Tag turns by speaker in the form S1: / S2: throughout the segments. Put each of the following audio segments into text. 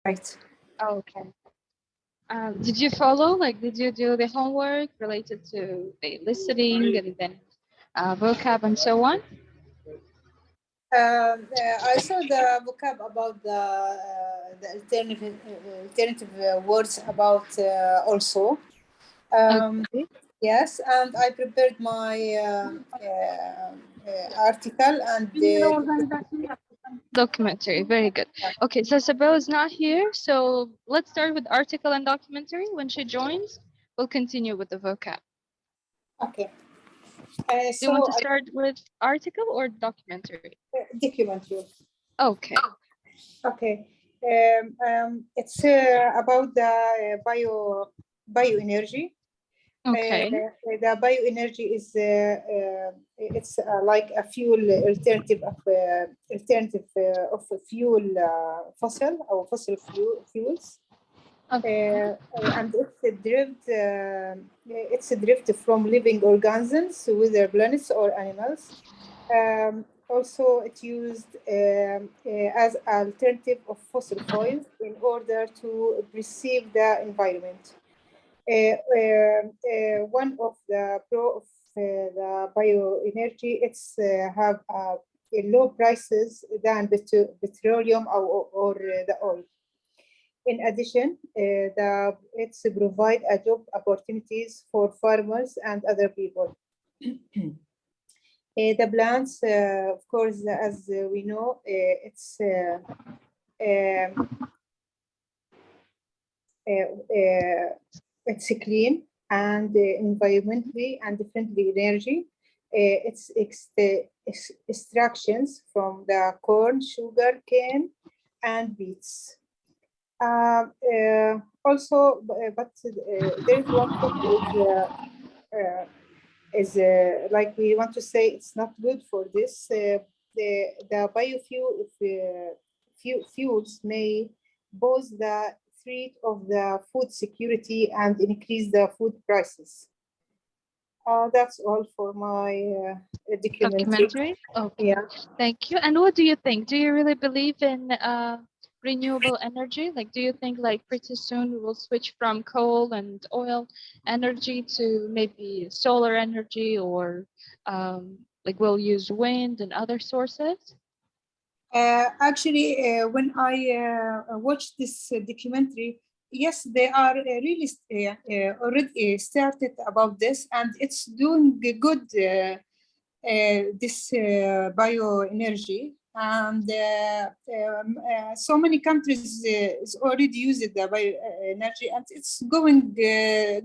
S1: Right.
S2: Okay. Did you follow, like, did you do the homework related to the listening and then vocab and so on?
S1: I saw the vocab about the alternative words about also.
S2: Okay.
S1: Yes, and I prepared my article and
S2: Documentary, very good. Okay, so Sabelle not here, so let's start with article and documentary. When she joins, we'll continue with the vocab.
S1: okay.
S2: Do you want to start with article or documentary?
S1: Documentary.
S2: Okay.
S1: Okay. It's about the bioenergy.
S2: Okay.
S1: The bioenergy is it's like a fuel alternative of fuel fossil or fossil fuels.
S2: Okay.
S1: And it's derived from living organisms, whether plants or animals. Also, it's used as alternative of fossil fuels in order to preserve the environment. One of the pro of the bioenergy, it's have low prices than petroleum or the oil. In addition, it's provide a job opportunities for farmers and other people. The plants, of course, as we know, it's clean and environmentally and friendly energy. It's extractions from the corn, sugar cane, and beets. Also, but there is one thing is like we want to say it's not good for this. The biofuel fuels may pose the threat of the food security and increase the food prices. That's all for my documentary.
S2: Okay.
S1: Yeah.
S2: Thank you. And what do you think? Do you really believe in renewable energy? Like, do you think like pretty soon we will switch from coal and oil energy to maybe solar energy, or like we'll use wind and other sources?
S1: Actually, when I watched this documentary, yes, they are really already started about this, and it's doing good. This bioenergy, and so many countries is already using the bioenergy, and it's going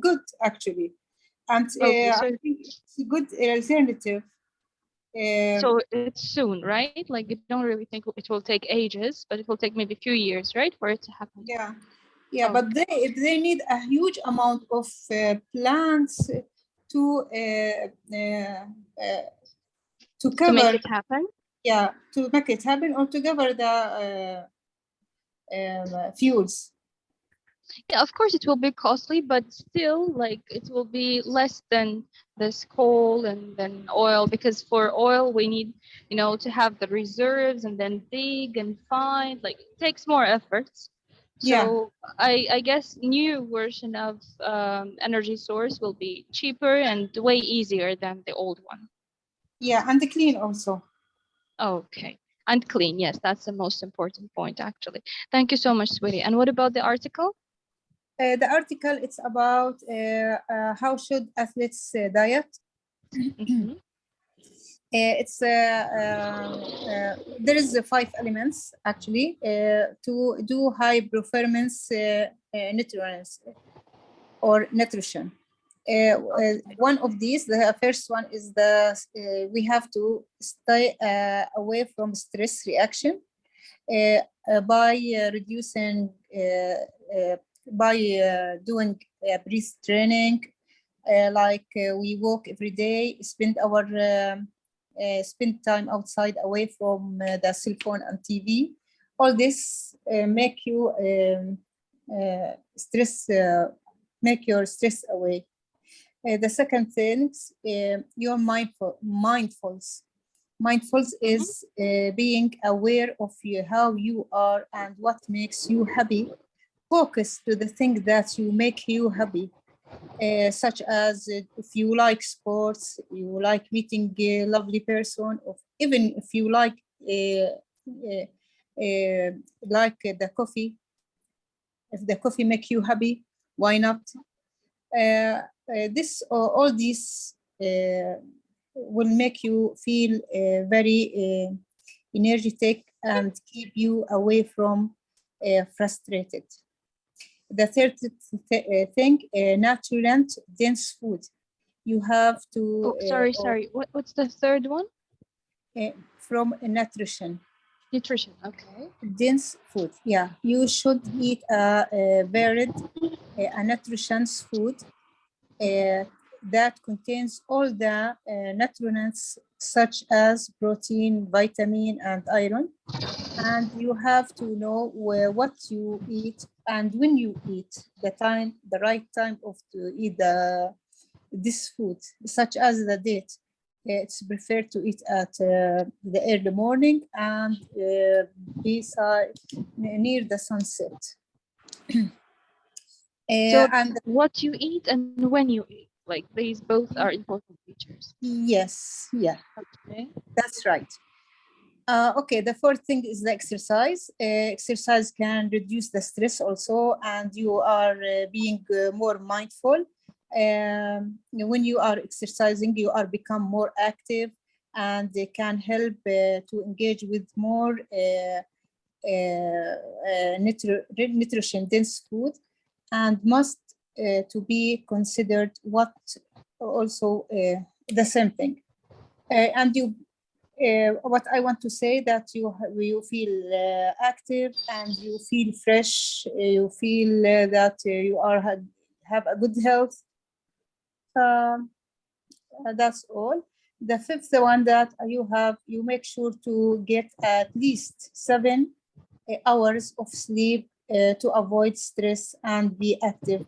S1: good actually, and
S2: Okay, so
S1: I think it's a good alternative.
S2: So it's soon, right? Like you don't really think it will take ages, but it will take maybe a few years, right, for it to happen.
S1: Yeah, yeah,
S2: Okay.
S1: but they need a huge amount of plants to cover,
S2: to make it happen.
S1: Yeah, to make it happen, or to cover the fuels.
S2: Yeah, of course it will be costly, but still, like it will be less than this coal and then oil, because for oil we need, you know, to have the reserves and then dig and find. Like it takes more efforts. So yeah. I guess new version of energy source will be cheaper and way easier than the old one.
S1: Yeah, and clean also.
S2: Okay, and clean. Yes, that's the most important point, actually. Thank you so much, sweetie. And what about the article?
S1: The article, it's about how should athletes diet.
S2: Mm-hmm.
S1: It's there is 5 elements actually to do high performance nutrition. One of these, the first one is we have to stay away from stress reaction by reducing by doing breath training, like we walk every day, spend time outside away from the cell phone and TV. All this make you make your stress away. The second thing, you're mindful. Mindfulness is being aware of how you are and what makes you happy. Focus to the things that you make you happy, such as if you like sports, you like meeting a lovely person, or even if you like the coffee. If the coffee make you happy, why not? All these will make you feel very energetic and keep you away from frustrated. The third thing, natural dense food. You have to.
S2: Sorry. What's the third one?
S1: From nutrition.
S2: Nutrition. Okay.
S1: Dense food. Yeah, you should eat a varied, nutritious food that contains all the nutrients such as protein, vitamin, and iron. And you have to know what you eat and when you eat, the right time to eat this food, such as the date. It's preferred to eat at the early morning and beside near the sunset.
S2: So and what you eat and when you eat, like these both are important features.
S1: Yes, yeah,
S2: okay,
S1: that's right. Okay, the fourth thing is the exercise. Exercise can reduce the stress also, and you are being more mindful. When you are exercising, you are become more active, and they can help to engage with more nutrition-dense food, and must to be considered what also the same thing. And you. What I want to say that you feel active and you feel fresh. You feel that you have a good health. That's all. The fifth one that you make sure to get at least 7 hours of sleep to avoid stress and be active.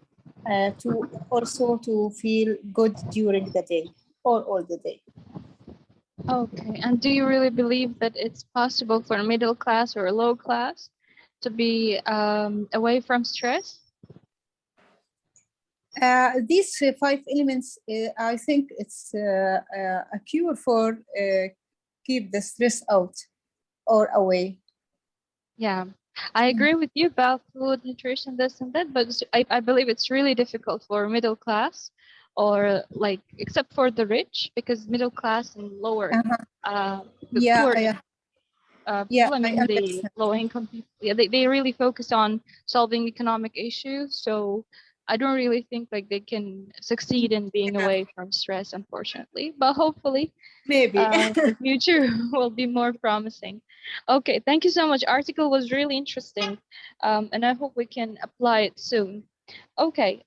S1: To also to feel good during the day or all the day.
S2: Okay, and do you really believe that it's possible for a middle class or a low class to be away from stress?
S1: These 5 elements, I think it's a cure for keep the stress out or away.
S2: Yeah, I agree with you about food, nutrition, this and that, but I believe it's really difficult for middle class or like, except for the rich, because middle class and lower, the poor, people, I mean, the low income people, yeah, they really focus on solving economic issues. So I don't really think like they can succeed in being away from stress, unfortunately, but hopefully
S1: maybe
S2: the future will be more promising. Okay, thank you so much. Article was really interesting, and I hope we can apply it soon. Okay,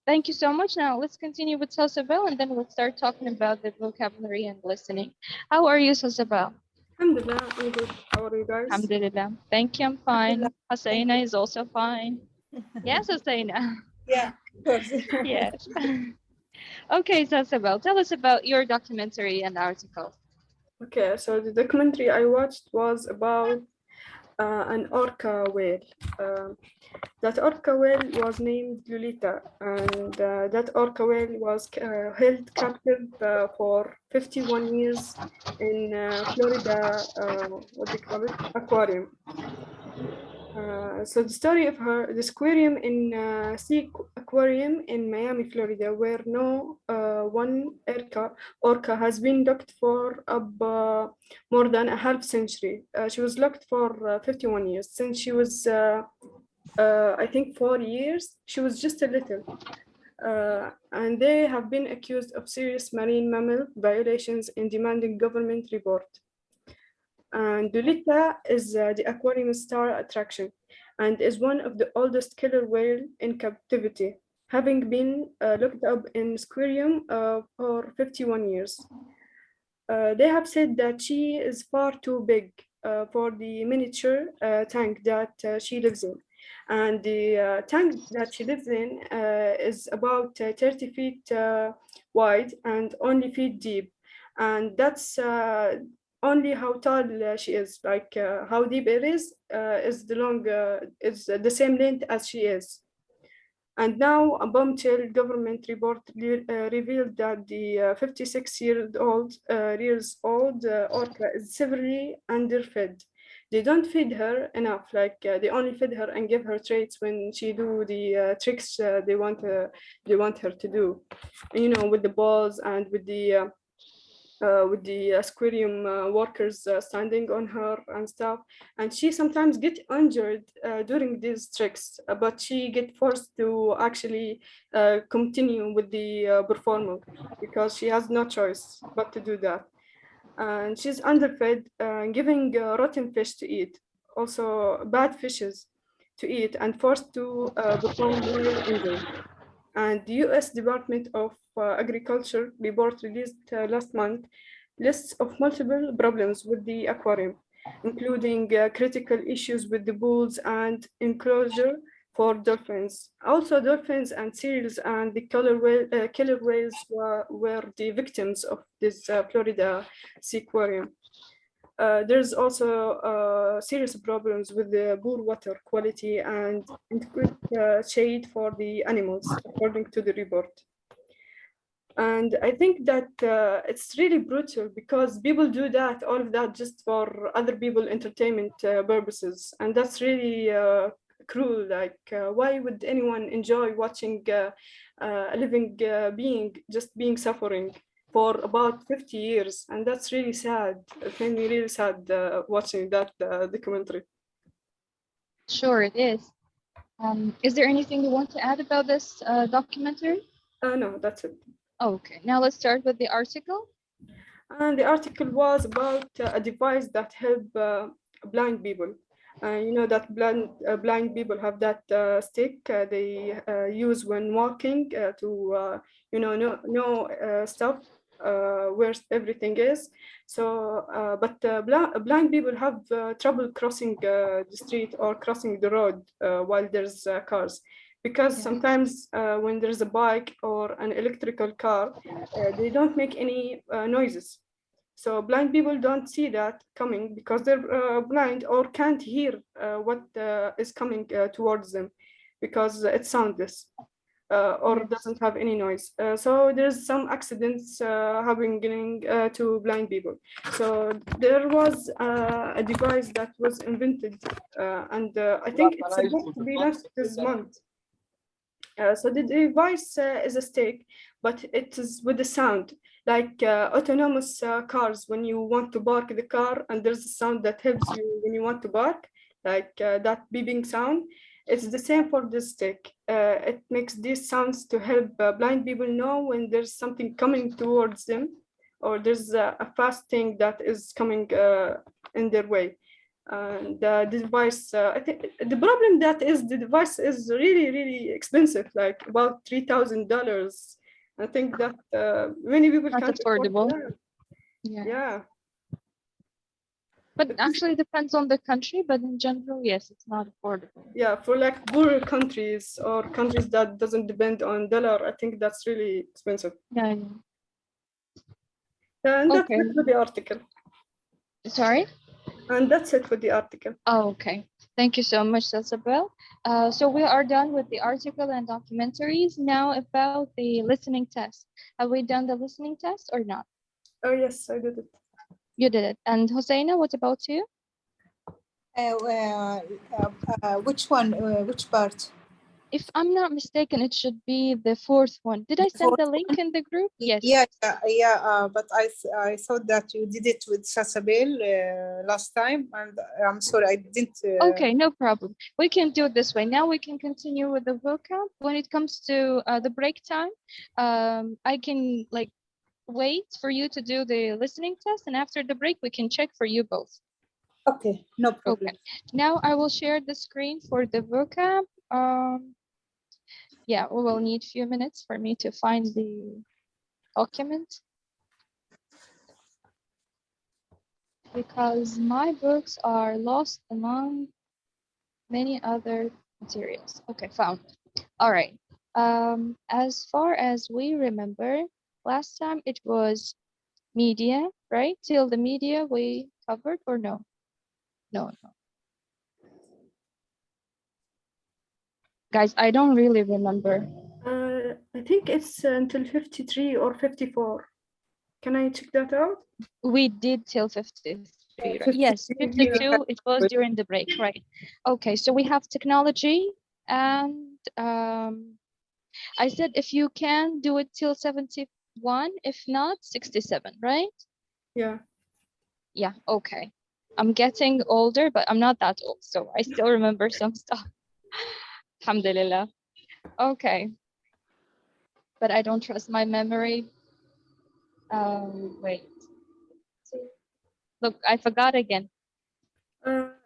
S2: thank you so much. Now let's continue with Sasabel, and then we'll start talking about the vocabulary and listening. How are you, Sasabel?
S3: Alhamdulillah, I'm good. How are you guys?
S2: Alhamdulillah. Thank you, I'm fine. Husseina is also fine. Yes, Husseina.
S1: Yeah, of course.
S2: Yes. Okay, Sasabel, tell us about your documentary and article.
S3: Okay, so the documentary I watched was about an orca whale. That orca whale was named Lolita, and that orca whale was held captive for 51 years in Florida, what do you call it? Aquarium. So the story of this aquarium in Sea Aquarium in Miami, Florida, where no one orca has been locked for more than a half century. She was locked for 51 years. Since she was, I think, 4 years, she was just a little. And they have been accused of serious marine mammal violations and demanding government report. And Lolita is the aquarium star attraction and is one of the oldest killer whale in captivity, having been locked up in aquarium for 51 years. They have said that she is far too big for the miniature tank that she lives in. And the tank that she lives in is about 30 feet wide and only feet deep. And that's only how tall she is, like how deep it is the same length as she is. And now a bombshell government report revealed that the 56-year-old orca is severely underfed. They don't feed her enough, like they only feed her and give her treats when she do the tricks they want her to do, you know, with the balls and with the aquarium workers standing on her and stuff. And she sometimes get injured during these tricks, but she get forced to actually continue with the performance because she has no choice but to do that. And she's underfed, giving rotten fish to eat, also bad fishes to eat, and forced to perform while injured. And the US Department of Agriculture report released last month lists of multiple problems with the aquarium, including critical issues with the pools and enclosure for dolphins. Also, dolphins and seals and the killer whales were the victims of this Florida seaquarium. There's also serious problems with the poor water quality and inadequate shade for the animals, according to the report. And I think that it's really brutal because people do that, all of that, just for other people entertainment purposes. And that's really cruel. Like, why would anyone enjoy watching a living being just being suffering for about 50 years? And that's really sad. It made me really sad watching that documentary.
S2: Sure, it is. Is there anything you want to add about this documentary?
S3: No, that's it.
S2: Okay, now let's start with the article.
S3: And the article was about a device that help blind people. You know that blind people have that stick they use when walking to you know stuff where everything is. So, but blind people have trouble crossing the street or crossing the road while there's cars. Because sometimes when there's a bike or an electrical car, they don't make any noises. So blind people don't see that coming because they're blind or can't hear what is coming towards them because it's soundless or doesn't have any noise. So there's some accidents happening to blind people. So there was a device that was invented and I think it's supposed to be launched this month. So the device is a stick, but it is with a sound, like autonomous cars. When you want to park the car and there's a sound that helps you when you want to park, like that beeping sound. It's the same for the stick. It makes these sounds to help blind people know when there's something coming towards them or there's a fast thing that is coming in their way. The device, I think the problem that is the device is really, really expensive, like about $3,000. I think that many people
S2: Not
S3: can't
S2: affordable.
S3: afford that. Yeah.
S2: But actually depends on the country, but in general, yes, it's not affordable.
S3: Yeah, for like poorer countries or countries that doesn't depend on dollar, I think that's really expensive.
S2: Yeah.
S3: And that's it for the article.
S2: Sorry?
S3: And that's it for the article.
S2: Oh, okay. Thank you so much, Isabel. So we are done with the article and documentaries. Now about the listening test. Have we done the listening test or not?
S3: Oh, yes, I did it.
S2: You did it. And Hosseina, what about you?
S1: Which one? Which part?
S2: If I'm not mistaken, it should be the fourth one. Did I send the link in the group? Yes.
S1: Yeah. But I thought that you did it with Sasabel last time, and I'm sorry I didn't.
S2: Okay, no problem. We can do it this way. Now we can continue with the vocab. When it comes to the break time, I can like wait for you to do the listening test, and after the break, we can check for you both.
S1: Okay, no problem.
S2: Okay. Now I will share the screen for the vocab. Yeah, we will need a few minutes for me to find the document because my books are lost among many other materials. Okay, found. All right. As far as we remember, last time it was media, right? Till the media we covered, or no? No. Guys, I don't really remember.
S3: I think it's until 53 or 54. Can I check that out?
S2: We did till 53, right?
S1: 53,
S2: Yes, 52, it was during the break, right? Okay, so we have technology, and I said if you can do it till 71, if not 67, right?
S3: Yeah.
S2: Yeah, okay. I'm getting older, but I'm not that old, so I still remember some stuff. Alhamdulillah. Okay. But I don't trust my memory. Wait. Look, I forgot again.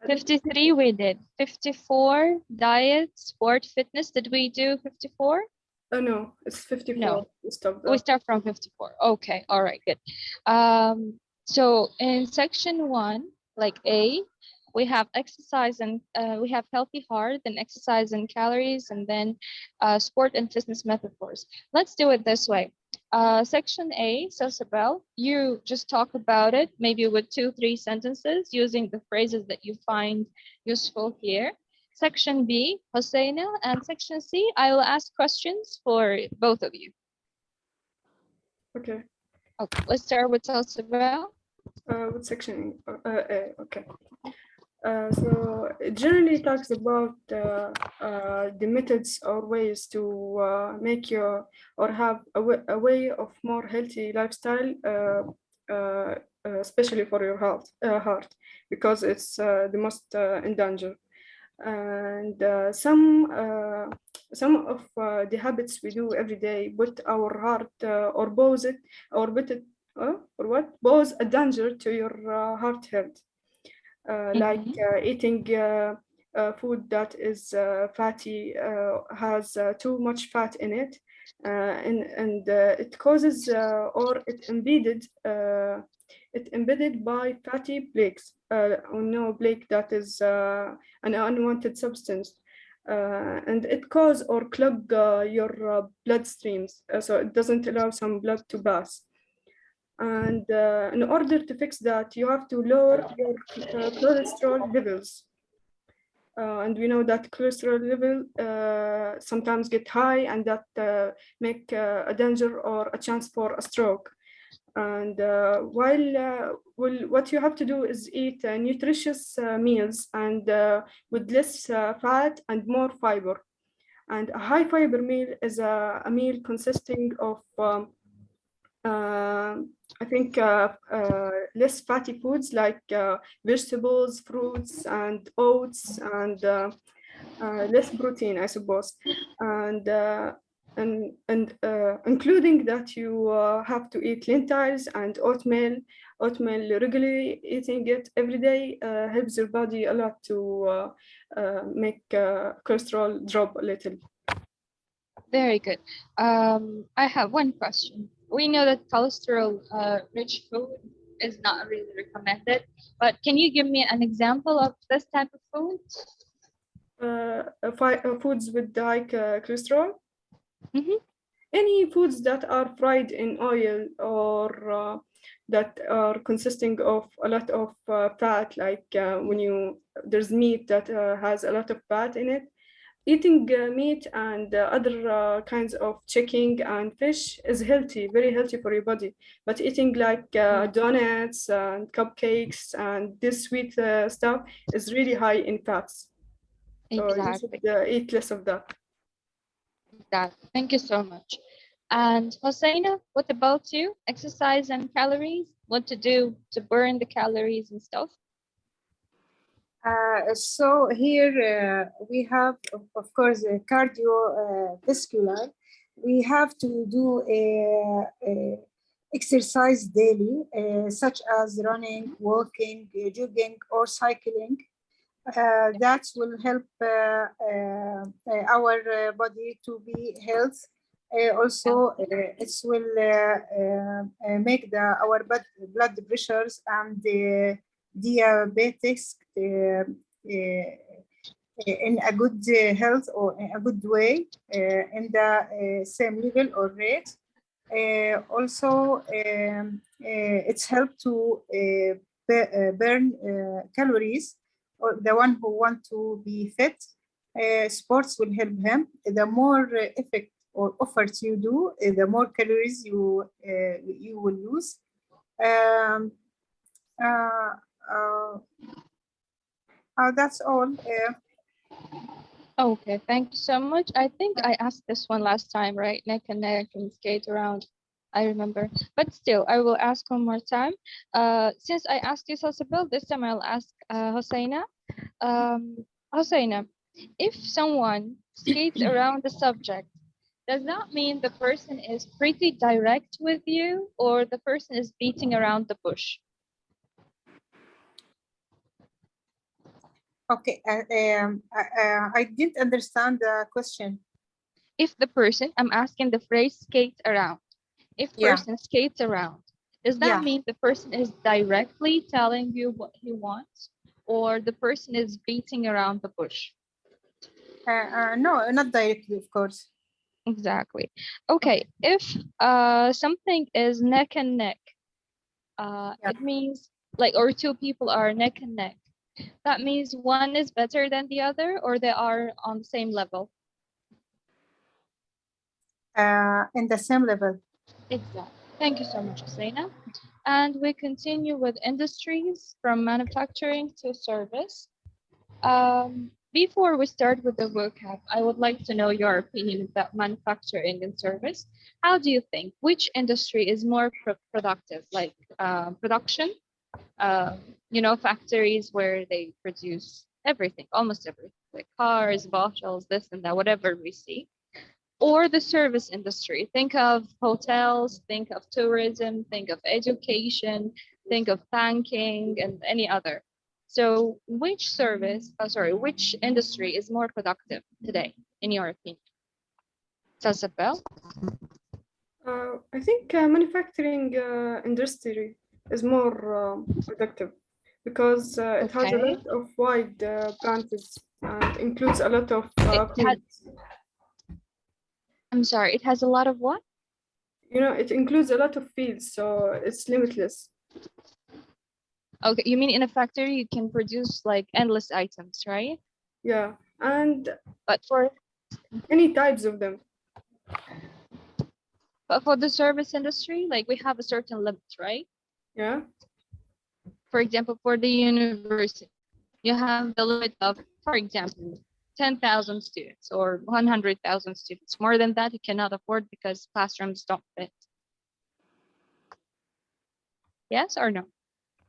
S2: 53 we did. 54, diet, sport, fitness. Did we do 54?
S3: No, it's 54.
S2: No.
S3: We stopped
S2: We
S3: that.
S2: start from 54. Okay, all right, good. So in section 1, like A, we have exercise and we have healthy heart, then exercise and calories, and then sport and fitness metaphors. Let's do it this way. Section A, so Sibel, you just talk about it, maybe with 2-3 sentences using the phrases that you find useful here. Section B, Hosseina, and section C, I will ask questions for both of you.
S3: Okay.
S2: Okay, let's start with Sibel.
S3: What section? A, okay. So it generally talks about the methods or ways to make your or have a way of more healthy lifestyle, especially for your heart, because it's the most in danger. And some of the habits we do every day put our heart or pose it or put it or what pose a danger to your heart health. Like eating food that is fatty, has too much fat in it, and it causes or it embedded by fatty plaques. Plaque that is an unwanted substance, and it cause or clog your blood streams, so it doesn't allow some blood to pass. And in order to fix that, you have to lower your cholesterol levels. And we know that cholesterol level sometimes get high, and that make a danger or a chance for a stroke. And what you have to do is eat nutritious meals and with less fat and more fiber. And a high fiber meal is a meal consisting of I think less fatty foods like vegetables, fruits, and oats, and less protein, I suppose, and including that you have to eat lentils and oatmeal. Oatmeal regularly eating it every day helps your body a lot to make cholesterol drop a little.
S2: Very good. I have one question. We know that cholesterol-rich food is not really recommended, but can you give me an example of this type of food?
S3: Foods with high cholesterol?
S2: Mm-hmm.
S3: Any foods that are fried in oil or that are consisting of a lot of fat, like when there's meat that has a lot of fat in it. Eating meat and other kinds of chicken and fish is healthy, very healthy for your body. But eating like donuts and cupcakes and this sweet stuff is really high in fats. So
S2: Exactly.
S3: you should eat less of that.
S2: Exactly. Thank you so much. And Hosseina, what about you? Exercise and calories? What to do to burn the calories and stuff?
S1: So here we have, of course, cardiovascular. We have to do a exercise daily, such as running, walking, jogging, or cycling. That will help our body to be healthy. Also, it will make our blood pressures and diabetics in a good health or in a good way, in the same level or rate. Also, it's helped to burn calories. Or the one who want to be fit, sports will help him. The more effort or efforts you do, the more calories you will lose. That's all.
S2: Okay, thank you so much. I think I asked this one last time, right? Neck and neck and skate around. I remember, but still, I will ask one more time. Since I asked you, Salsabil, this time I'll ask Hosseina. Hosseina, if someone skates around the subject, does that mean the person is pretty direct with you, or the person is beating around the bush?
S1: Okay, I didn't understand the question.
S2: If the person, I'm asking the phrase skate around. If person skates around, does that mean the person is directly telling you what he wants, or the person is beating around the bush?
S1: No, not directly, of course.
S2: Exactly. Okay, if something is neck and neck, it means like, or two people are neck and neck. That means one is better than the other, or they are on the same level?
S1: In the same level.
S2: Exactly. Thank you so much, Husseina. And we continue with industries from manufacturing to service. Before we start with the vocab, I would like to know your opinion about manufacturing and service. How do you think, which industry is more productive, like production, you know, factories where they produce everything, almost everything, like cars, bottles, this and that, whatever we see, or the service industry? Think of hotels, think of tourism, think of education, think of banking and any other. So which which industry is more productive today, in your opinion? Tasabel?
S3: I think manufacturing industry is more productive because it has a lot of wide branches and includes a lot of fields.
S2: I'm sorry, it has a lot of what?
S3: You know, it includes a lot of fields, so it's limitless.
S2: Okay, you mean in a factory you can produce like endless items, right?
S3: Yeah, and
S2: but for
S3: any types of them.
S2: But for the service industry, like we have a certain limit, right?
S3: Yeah.
S2: For example, for the university, you have the limit of, for example, 10,000 students or 100,000 students. More than that, you cannot afford because classrooms don't fit. Yes or no?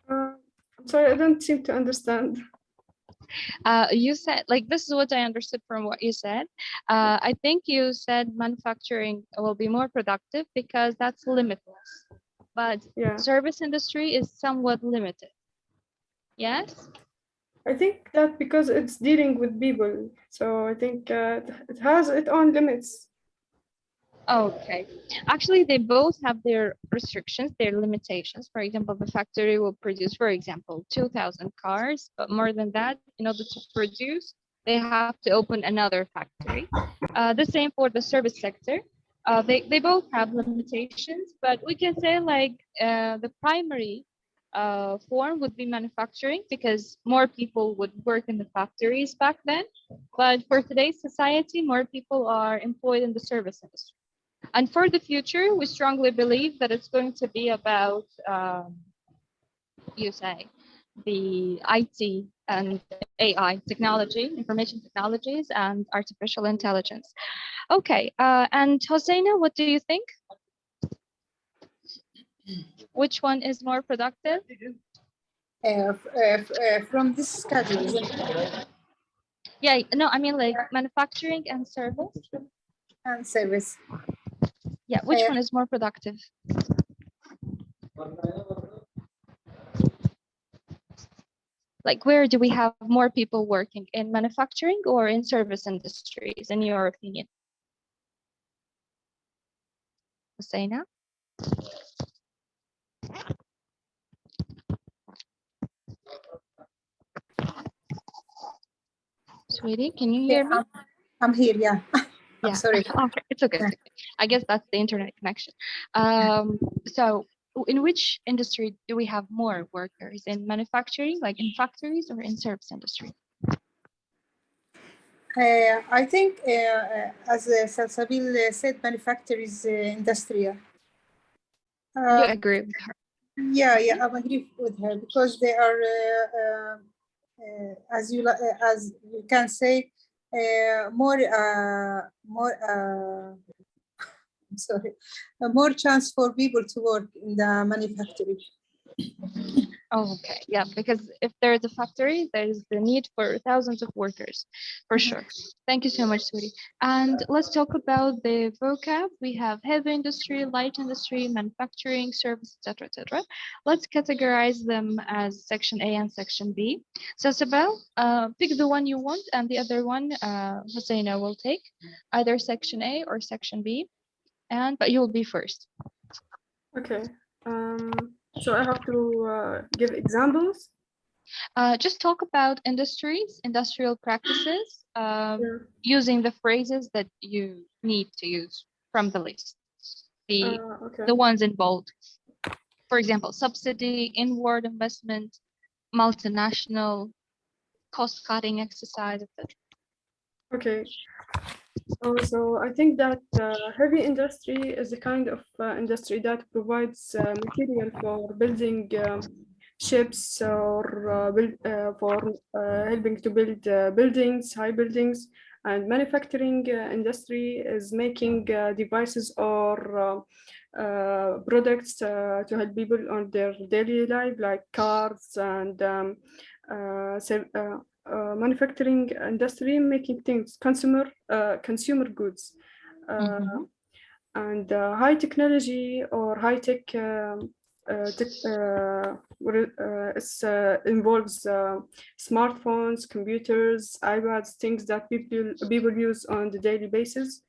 S3: I'm sorry, I don't seem to understand.
S2: You said, like, this is what I understood from what you said. I think you said manufacturing will be more productive because that's limitless. But service industry is somewhat limited. Yes?
S3: I think that because it's dealing with people. So I think it has its own limits.
S2: Okay. Actually, they both have their restrictions, their limitations. For example, the factory will produce, for example, 2,000 cars, but more than that, in order to produce, they have to open another factory. The same for the service sector. They both have limitations, but we can say like the primary form would be manufacturing because more people would work in the factories back then. But for today's society, more people are employed in the service industry. And for the future, we strongly believe that it's going to be about, the IT and AI technology, information technologies, and artificial intelligence. Okay, and Hosseina, what do you think? Which one is more productive?
S1: From this schedule.
S2: Yeah, no, I mean like manufacturing and service.
S1: And service.
S2: Yeah, which one is more productive? Like, where do we have more people working, in manufacturing or in service industries, in your opinion? Husseina? Sweetie, can you hear me?
S1: I'm here, yeah. I'm sorry.
S2: Okay, it's okay. It's okay. I guess that's the internet connection. So in which industry do we have more workers? In manufacturing, like in factories, or in service industry?
S1: I think, as Salsabil said, manufacturers industry.
S2: You agree with her?
S1: Yeah, I agree with her because they are, as you can say, more. I'm sorry, more chance for people to work in the manufacturing.
S2: Oh, okay. Yeah, because if there's a factory, there's the need for thousands of workers, for sure. Thank you so much, Suri. And let's talk about the vocab. We have heavy industry, light industry, manufacturing, service, etc., etc. Let's categorize them as section A and section B. So, Sabel, pick the one you want, and the other one, Husseina will take either section A or section B. But you'll be first.
S3: Okay. So I have to give examples.
S2: Just talk about industries, industrial practices, using the phrases that you need to use from the list. The ones in bold. For example, subsidy, inward investment, multinational, cost-cutting exercise, etc.
S3: Okay. Also, I think that heavy industry is a kind of industry that provides material for building ships or for helping to build buildings, high buildings. And manufacturing industry is making devices or products to help people on their daily life, like cars and manufacturing industry making things consumer goods and high technology or high tech involves smartphones, computers, iPads, things that people use on the daily basis.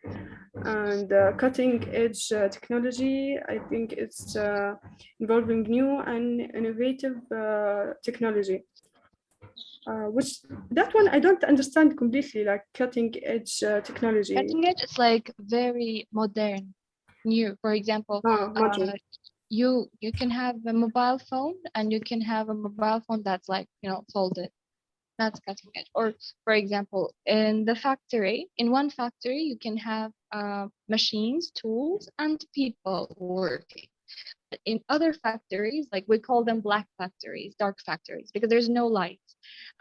S3: And cutting edge technology, I think it's involving new and innovative technology. Which that one I don't understand completely, like cutting edge technology.
S2: Cutting edge is like very modern, new. For example, you can have a mobile phone, and you can have a mobile phone that's like, folded. That's cutting edge. Or for example, in one factory, you can have machines, tools, and people working. In other factories, like we call them black factories, dark factories, because there's no light,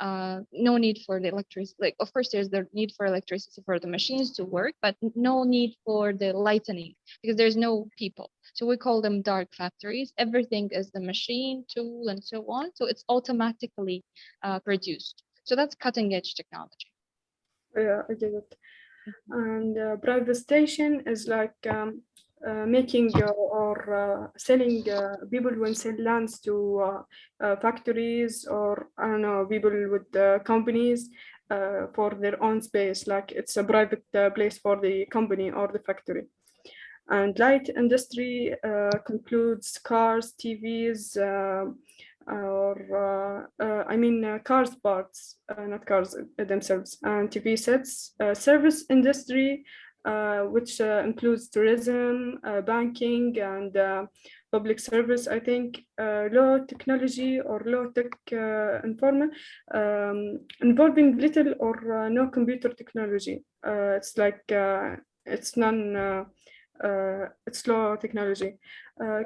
S2: no need for the electricity. Like, of course, there's the need for electricity for the machines to work, but no need for the lightening because there's no people. So we call them dark factories. Everything is the machine, tool, and so on. So it's automatically produced. So that's cutting edge technology.
S3: Yeah, I get it. And privatization is like making or selling people when sell lands to factories or I don't know, people with companies for their own space, like it's a private place for the company or the factory. And light industry concludes cars, TVs, cars parts, not cars themselves, and TV sets. Service industry, which includes tourism, banking, and public service. I think low technology or low tech involving little or no computer technology. It's like it's low technology.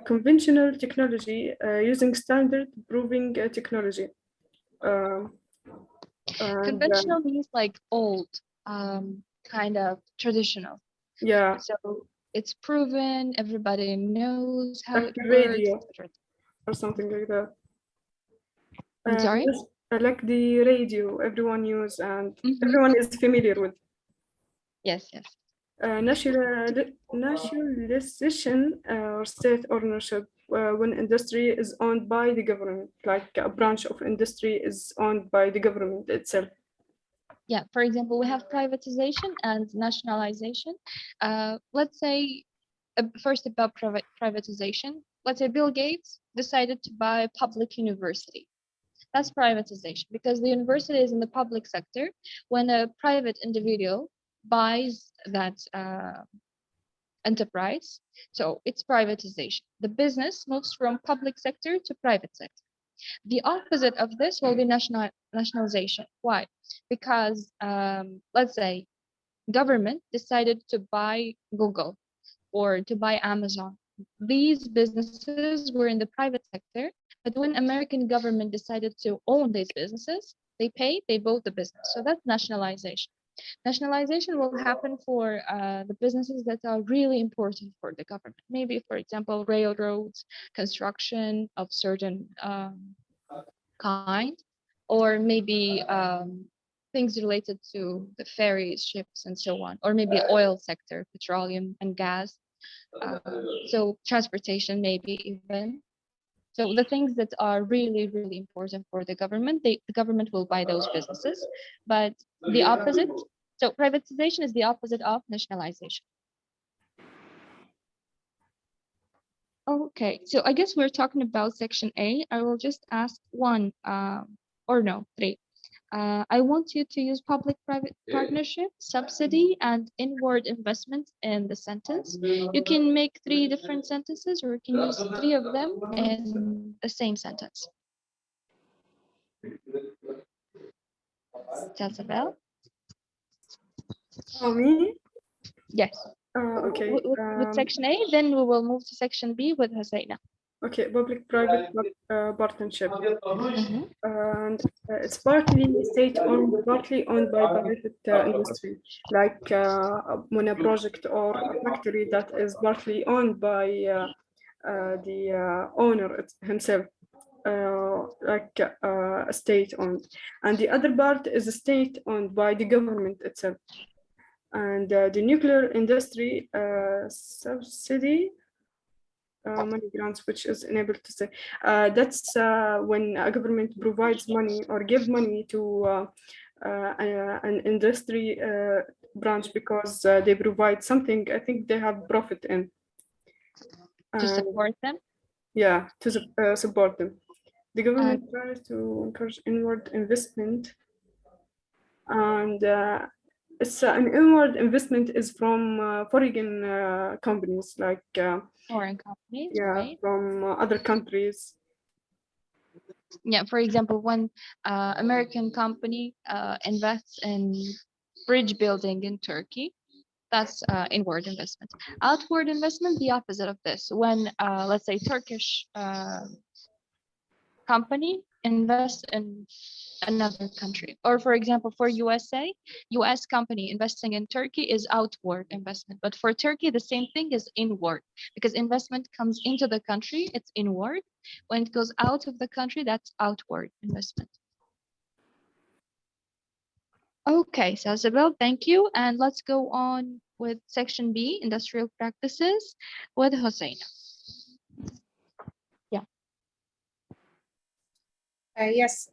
S3: Conventional technology using standard proving technology.
S2: Conventional means like old, kind of traditional.
S3: Yeah.
S2: So it's proven, everybody knows how
S3: like
S2: it
S3: radio
S2: works.
S3: Or something like that.
S2: I'm sorry?
S3: Like the radio everyone uses and everyone is familiar with.
S2: Yes.
S3: Nationalization or state ownership when industry is owned by the government, like a branch of industry is owned by the government itself.
S2: Yeah, for example, we have privatization and nationalization. Let's say first about privatization. Let's say Bill Gates decided to buy a public university. That's privatization because the university is in the public sector. When a private individual buys that enterprise. So it's privatization. The business moves from public sector to private sector. The opposite of this will be nationalization. Why? Because let's say government decided to buy Google or to buy Amazon. These businesses were in the private sector, but when American government decided to own these businesses, they bought the business. So that's nationalization. Nationalization will happen for the businesses that are really important for the government. Maybe, for example, railroads, construction of certain kind, or maybe things related to the ferries, ships, and so on, or maybe oil sector, petroleum and gas. So transportation, maybe even. So the things that are really, really important for the government, the government will buy those businesses. But the opposite, so privatization is the opposite of nationalization. Okay, so I guess we're talking about section A. I will just ask one, or no, three. I want you to use public-private partnership, subsidy, and inward investment in the sentence. You can make 3 different sentences, or you can use 3 of them in the same sentence. Jezebel?
S3: Oh, me?
S2: Yes.
S3: Okay.
S2: With section A, then we will move to section B with Husseina.
S3: Okay, public-private partnership.
S2: Mhm.
S3: And it's partly state-owned, partly owned by private industry, like when a project or a factory that is partly owned by the owner himself, like state-owned. And the other part is state-owned by the government itself. And the nuclear industry subsidy, money grants, which is enabled to say that's when a government provides money or give money to an industry branch because they provide something I think they have profit in.
S2: To support them?
S3: Yeah, to support them. The government tries to encourage inward investment, and it's an inward investment is from foreign companies like
S2: foreign companies,
S3: yeah,
S2: right?
S3: from other countries.
S2: Yeah, for example, when American company invests in bridge building in Turkey, that's inward investment. Outward investment, the opposite of this. When let's say Turkish company invest in another country, or for example, for USA, US company investing in Turkey is outward investment. But for Turkey, the same thing is inward, because investment comes into the country, it's inward. When it goes out of the country, that's outward investment. Okay, so Isabel, thank you. And let's go on with section B, industrial practices, with Husseina. Yeah.
S1: Yes,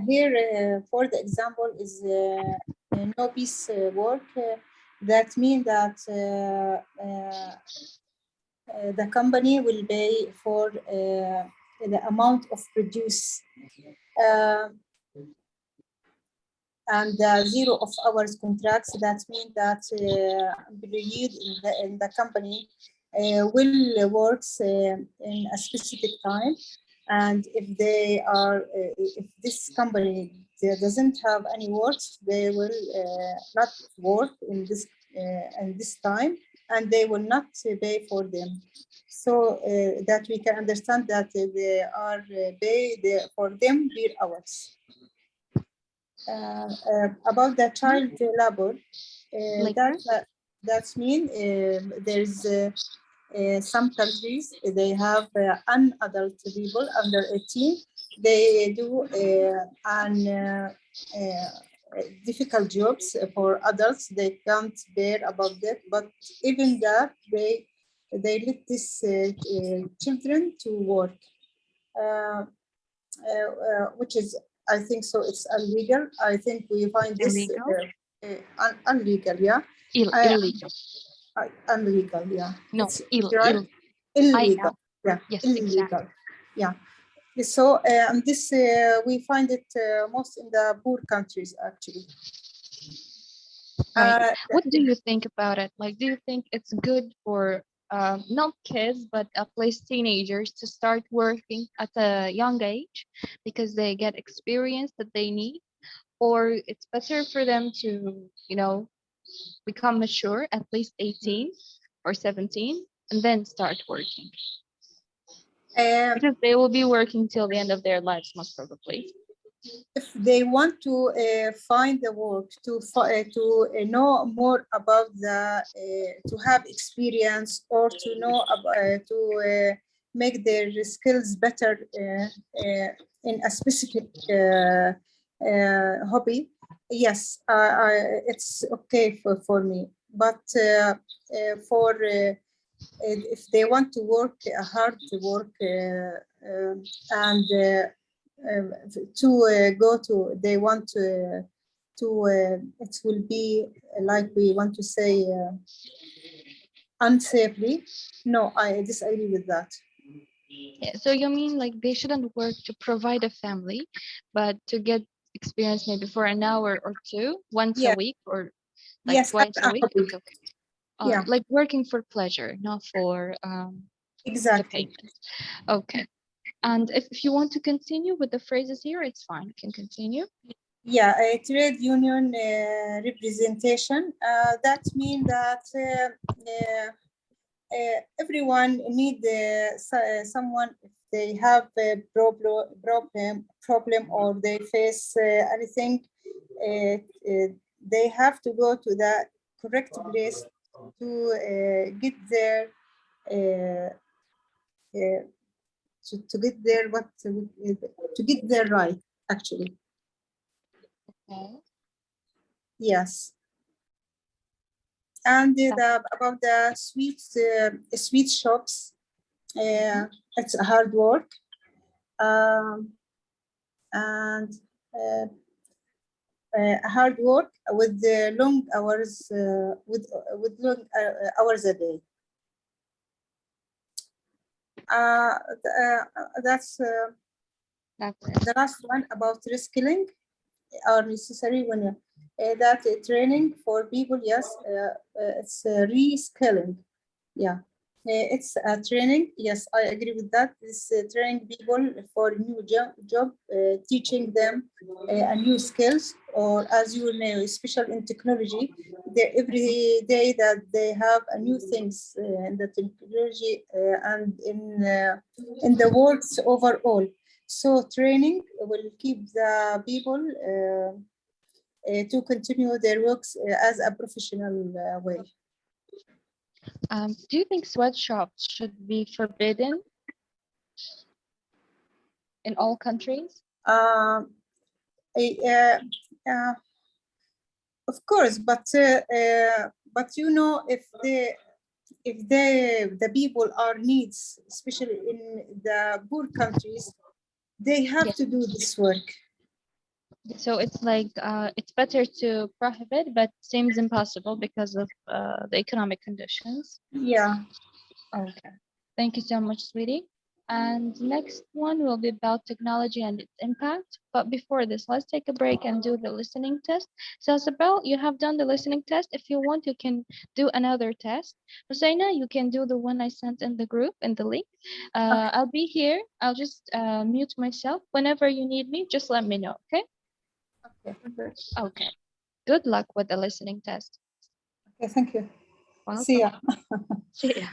S1: here for the example is no piece work. That means that the company will pay for the amount of produce and 0 of hours contracts. That means that employees in the company will work in a specific time, and if they are if this company doesn't have any work, they will not work in this time, and they will not pay for them. So that we can understand that they are paid for them per hours. About the child labor, that means there's some countries, they have unadult people under 18. They do difficult jobs for adults. They can't bear about that, but even that they let these children to work, which is, I think so, it's illegal. I think we find this illegal, yeah.
S2: Illegal.
S1: Illegal, yeah.
S2: No,
S1: it's illegal. Yeah,
S2: yes,
S1: illegal.
S2: exactly.
S1: Yeah. So this we find it most in the poor countries, actually.
S2: Right.
S1: Uh,
S2: What do you think about it? Like, do you think it's good for not kids, but at least teenagers to start working at a young age because they get experience that they need? Or it's better for them to, become mature at least 18 or 17 and then start working?
S1: um,
S2: Because they will be working till the end of their lives, most probably.
S1: if they want to find the work to know more about to have experience or to know to make their skills better in a specific hobby, yes, it's okay for me. But for if they want to work hard to work and to go to they want to it will be like we want to say unsafely. No, I disagree with that.
S2: Yeah, so you mean like they shouldn't work to provide a family, but to get experience maybe for an hour or two once a
S1: Yeah,
S2: week or like
S1: yes,
S2: twice a
S1: a
S2: week?
S1: hobby.
S2: It's okay.
S1: Yeah,
S2: Like working for pleasure, not for the
S1: exactly.
S2: payment. Okay. And if you want to continue with the phrases here, it's fine. You can continue.
S1: Yeah, a trade union representation. That means that everyone need someone if they have a problem or they face anything. They have to go to the correct place to get their uh, uh, to get their what to get their right actually.
S2: Okay.
S1: Yes. And about the sweet shops, it's hard work, um, and hard work with the long hours with long hours a day. That's
S2: That's it.
S1: the last one about reskilling are necessary when that training for people. Yes, it's reskilling. Yeah. It's a training. Yes, I agree with that. It's training people for new job, teaching them a new skills, or as you know, especially in technology, every day that they have a new things in the technology and in the world overall. So training will keep the people to continue their works as a professional way.
S2: Do you think sweatshops should be forbidden in all countries?
S1: Um, uh, uh, of course, but you know, if the people are needs, especially in the poor countries, they have
S2: Yeah.
S1: to do this work.
S2: So it's like it's better to prohibit, but seems impossible because of the economic conditions.
S1: Yeah.
S2: Okay. Thank you so much, sweetie. And next one will be about technology and its impact. But before this, let's take a break and do the listening test. So, Isabel, you have done the listening test. If you want, you can do another test. Husseina, you can do the one I sent in the group, in the link.
S1: Okay.
S2: I'll be here. I'll just mute myself. Whenever you need me, just let me know, okay?
S1: Okay.
S2: Okay. Good luck with the listening test.
S1: Okay. Thank you. See
S2: Welcome.
S1: ya.
S2: See ya.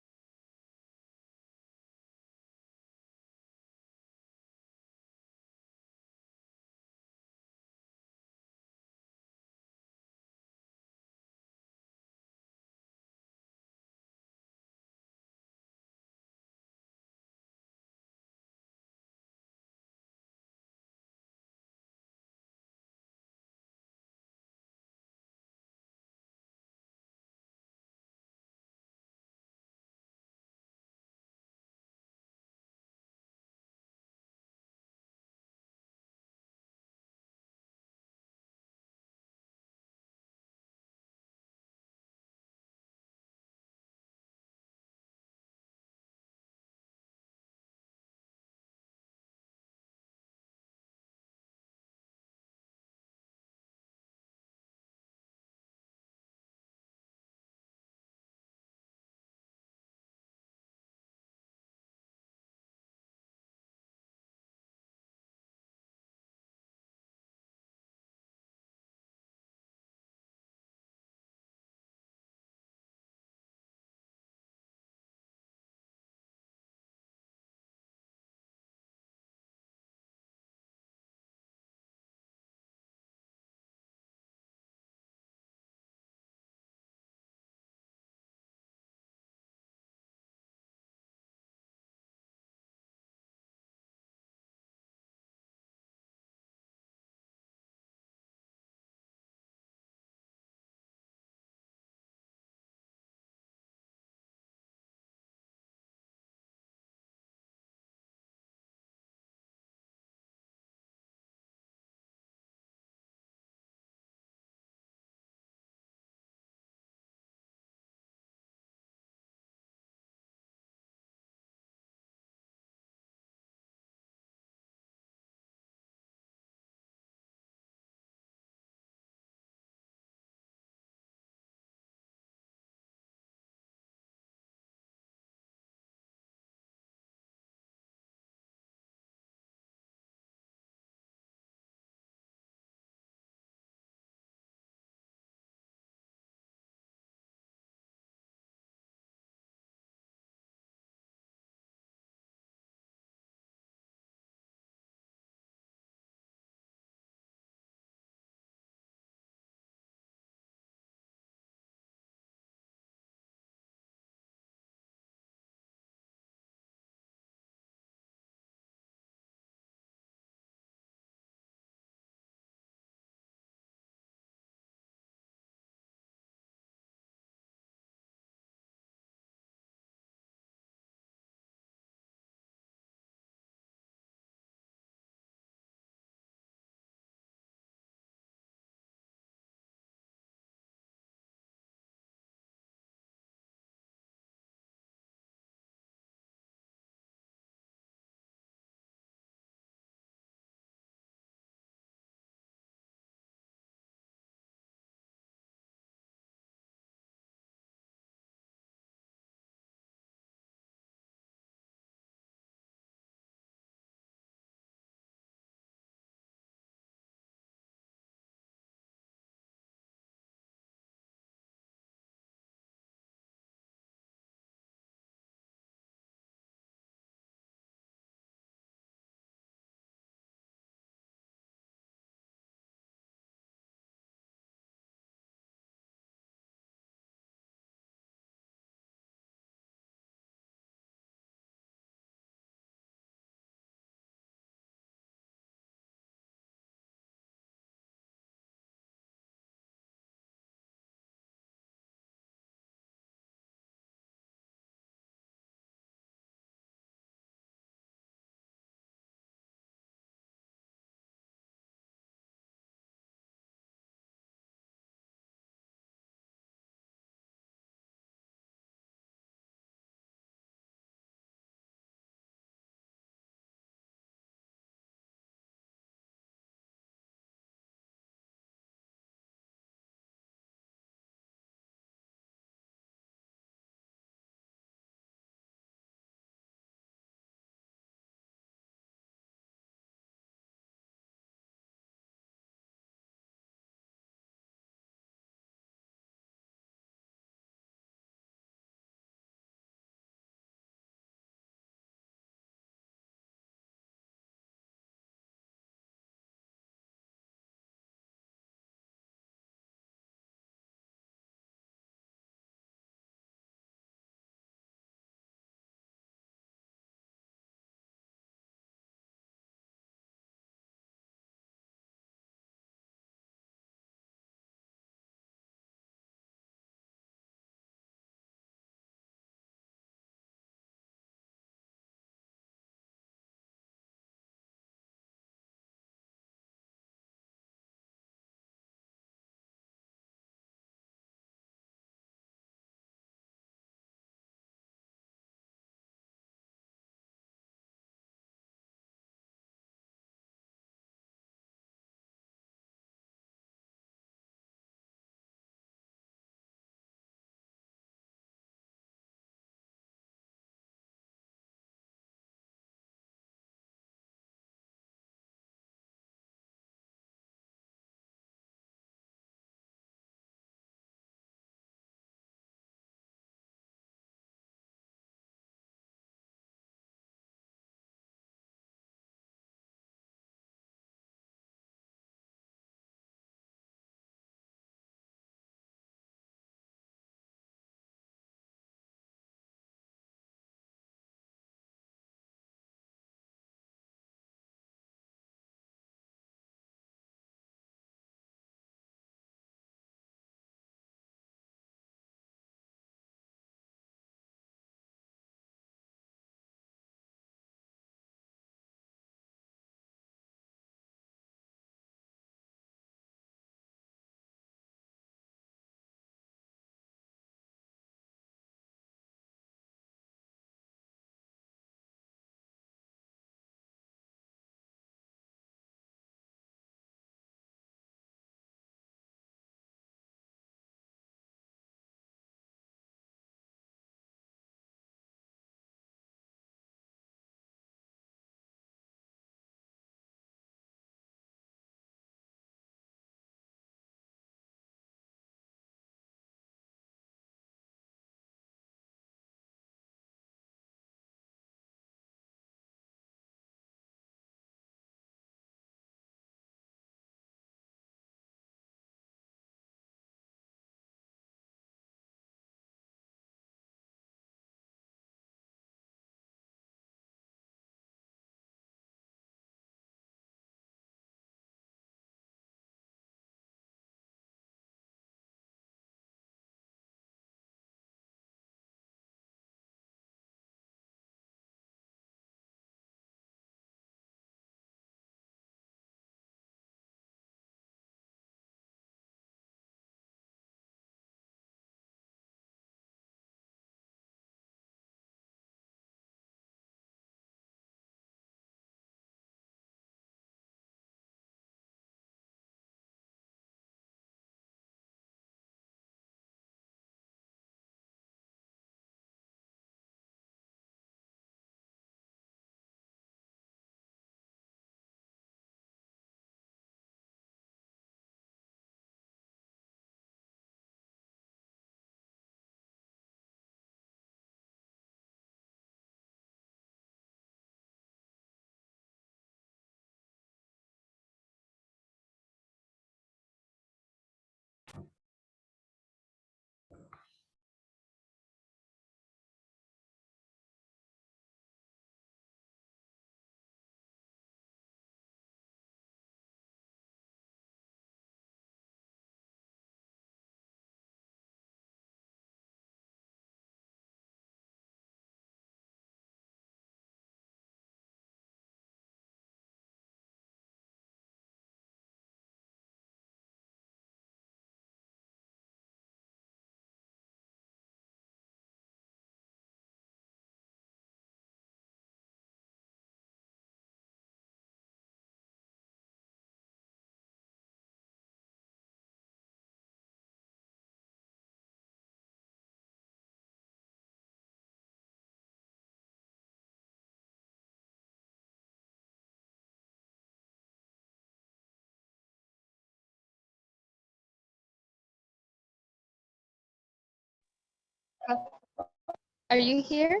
S2: Are you here?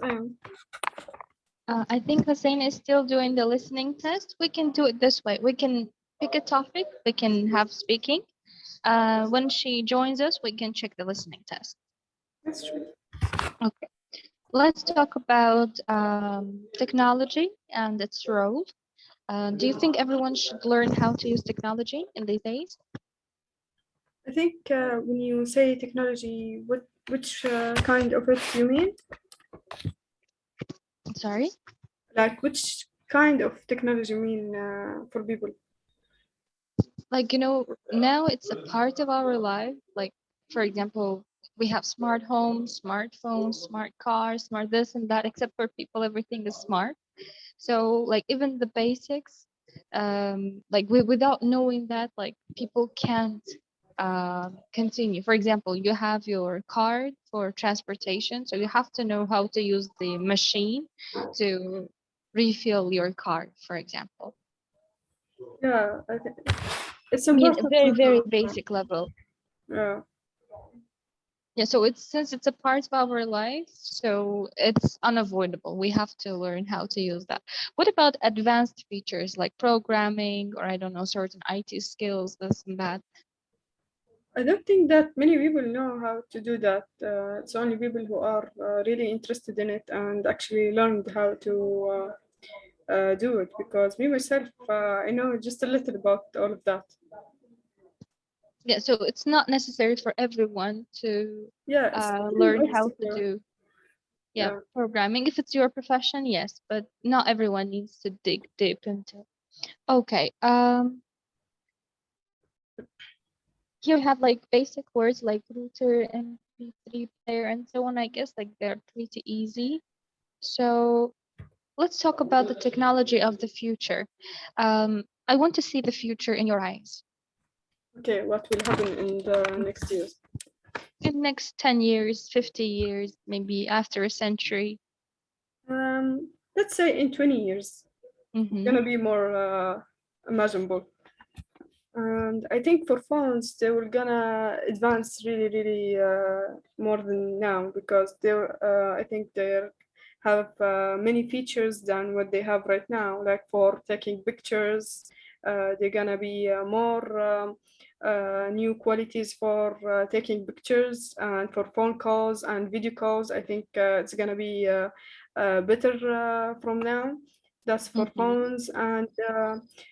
S3: Um,
S2: I think Hussein is still doing the listening test. We can do it this way. We can pick a topic. We can have speaking. When she joins us, we can check the listening test.
S3: that's true.
S2: Okay. Let's talk about technology and its role. Do you think everyone should learn how to use technology in these days?
S3: I think when you say technology, which kind of it you mean?
S2: Sorry?
S3: Like which kind of technology you mean for people?
S2: Like, you know, now it's a part of our life. Like, for example, we have smart homes, smartphones, smart cars, smart this and that, except for people, everything is smart. So, like, even the basics, without knowing that, like, people can't continue. For example, you have your card for transportation, so you have to know how to use the machine to refill your card, for example.
S3: Yeah, I think it's
S2: I mean, a
S3: important.
S2: very,
S3: to
S2: very
S3: know.
S2: basic level.
S3: Yeah,
S2: Yeah, so since it's a part of our life, so it's unavoidable. We have to learn how to use that. What about advanced features like programming or I don't know, certain IT skills, this and that?
S3: I don't think that many people know how to do that. It's only people who are really interested in it and actually learned how to do it. Because me myself, I know just a little about all of that.
S2: Yeah, so it's not necessary for everyone to
S3: Yeah, it's
S2: learn
S3: an
S2: how to
S3: obstacle.
S2: do
S3: Yeah.
S2: programming. If it's your profession, yes, but not everyone needs to dig deep into it. Okay. Here we have like basic words like router, MP3 player, and so on. I guess like they're pretty easy. So let's talk about the technology of the future. I want to see the future in your eyes.
S3: Okay, what will happen in the next years?
S2: In the next 10 years, 50 years, maybe after a century.
S3: Let's say in 20 years, it's gonna be more imaginable. And I think for phones, they were gonna advance really, really more than now because I think they have many features than what they have right now. Like for taking pictures, they're gonna be more new qualities for taking pictures and for phone calls and video calls. I think it's gonna be better from now. That's for phones and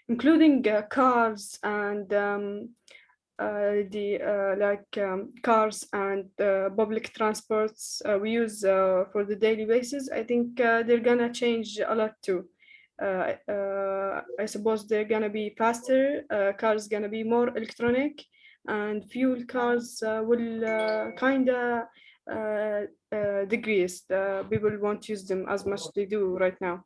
S3: including cars and cars and public transports we use for the daily basis. I think they're gonna change a lot too. I suppose they're gonna be faster. Cars gonna be more electronic, and fuel cars will kinda decrease. People won't use them as much they do right now.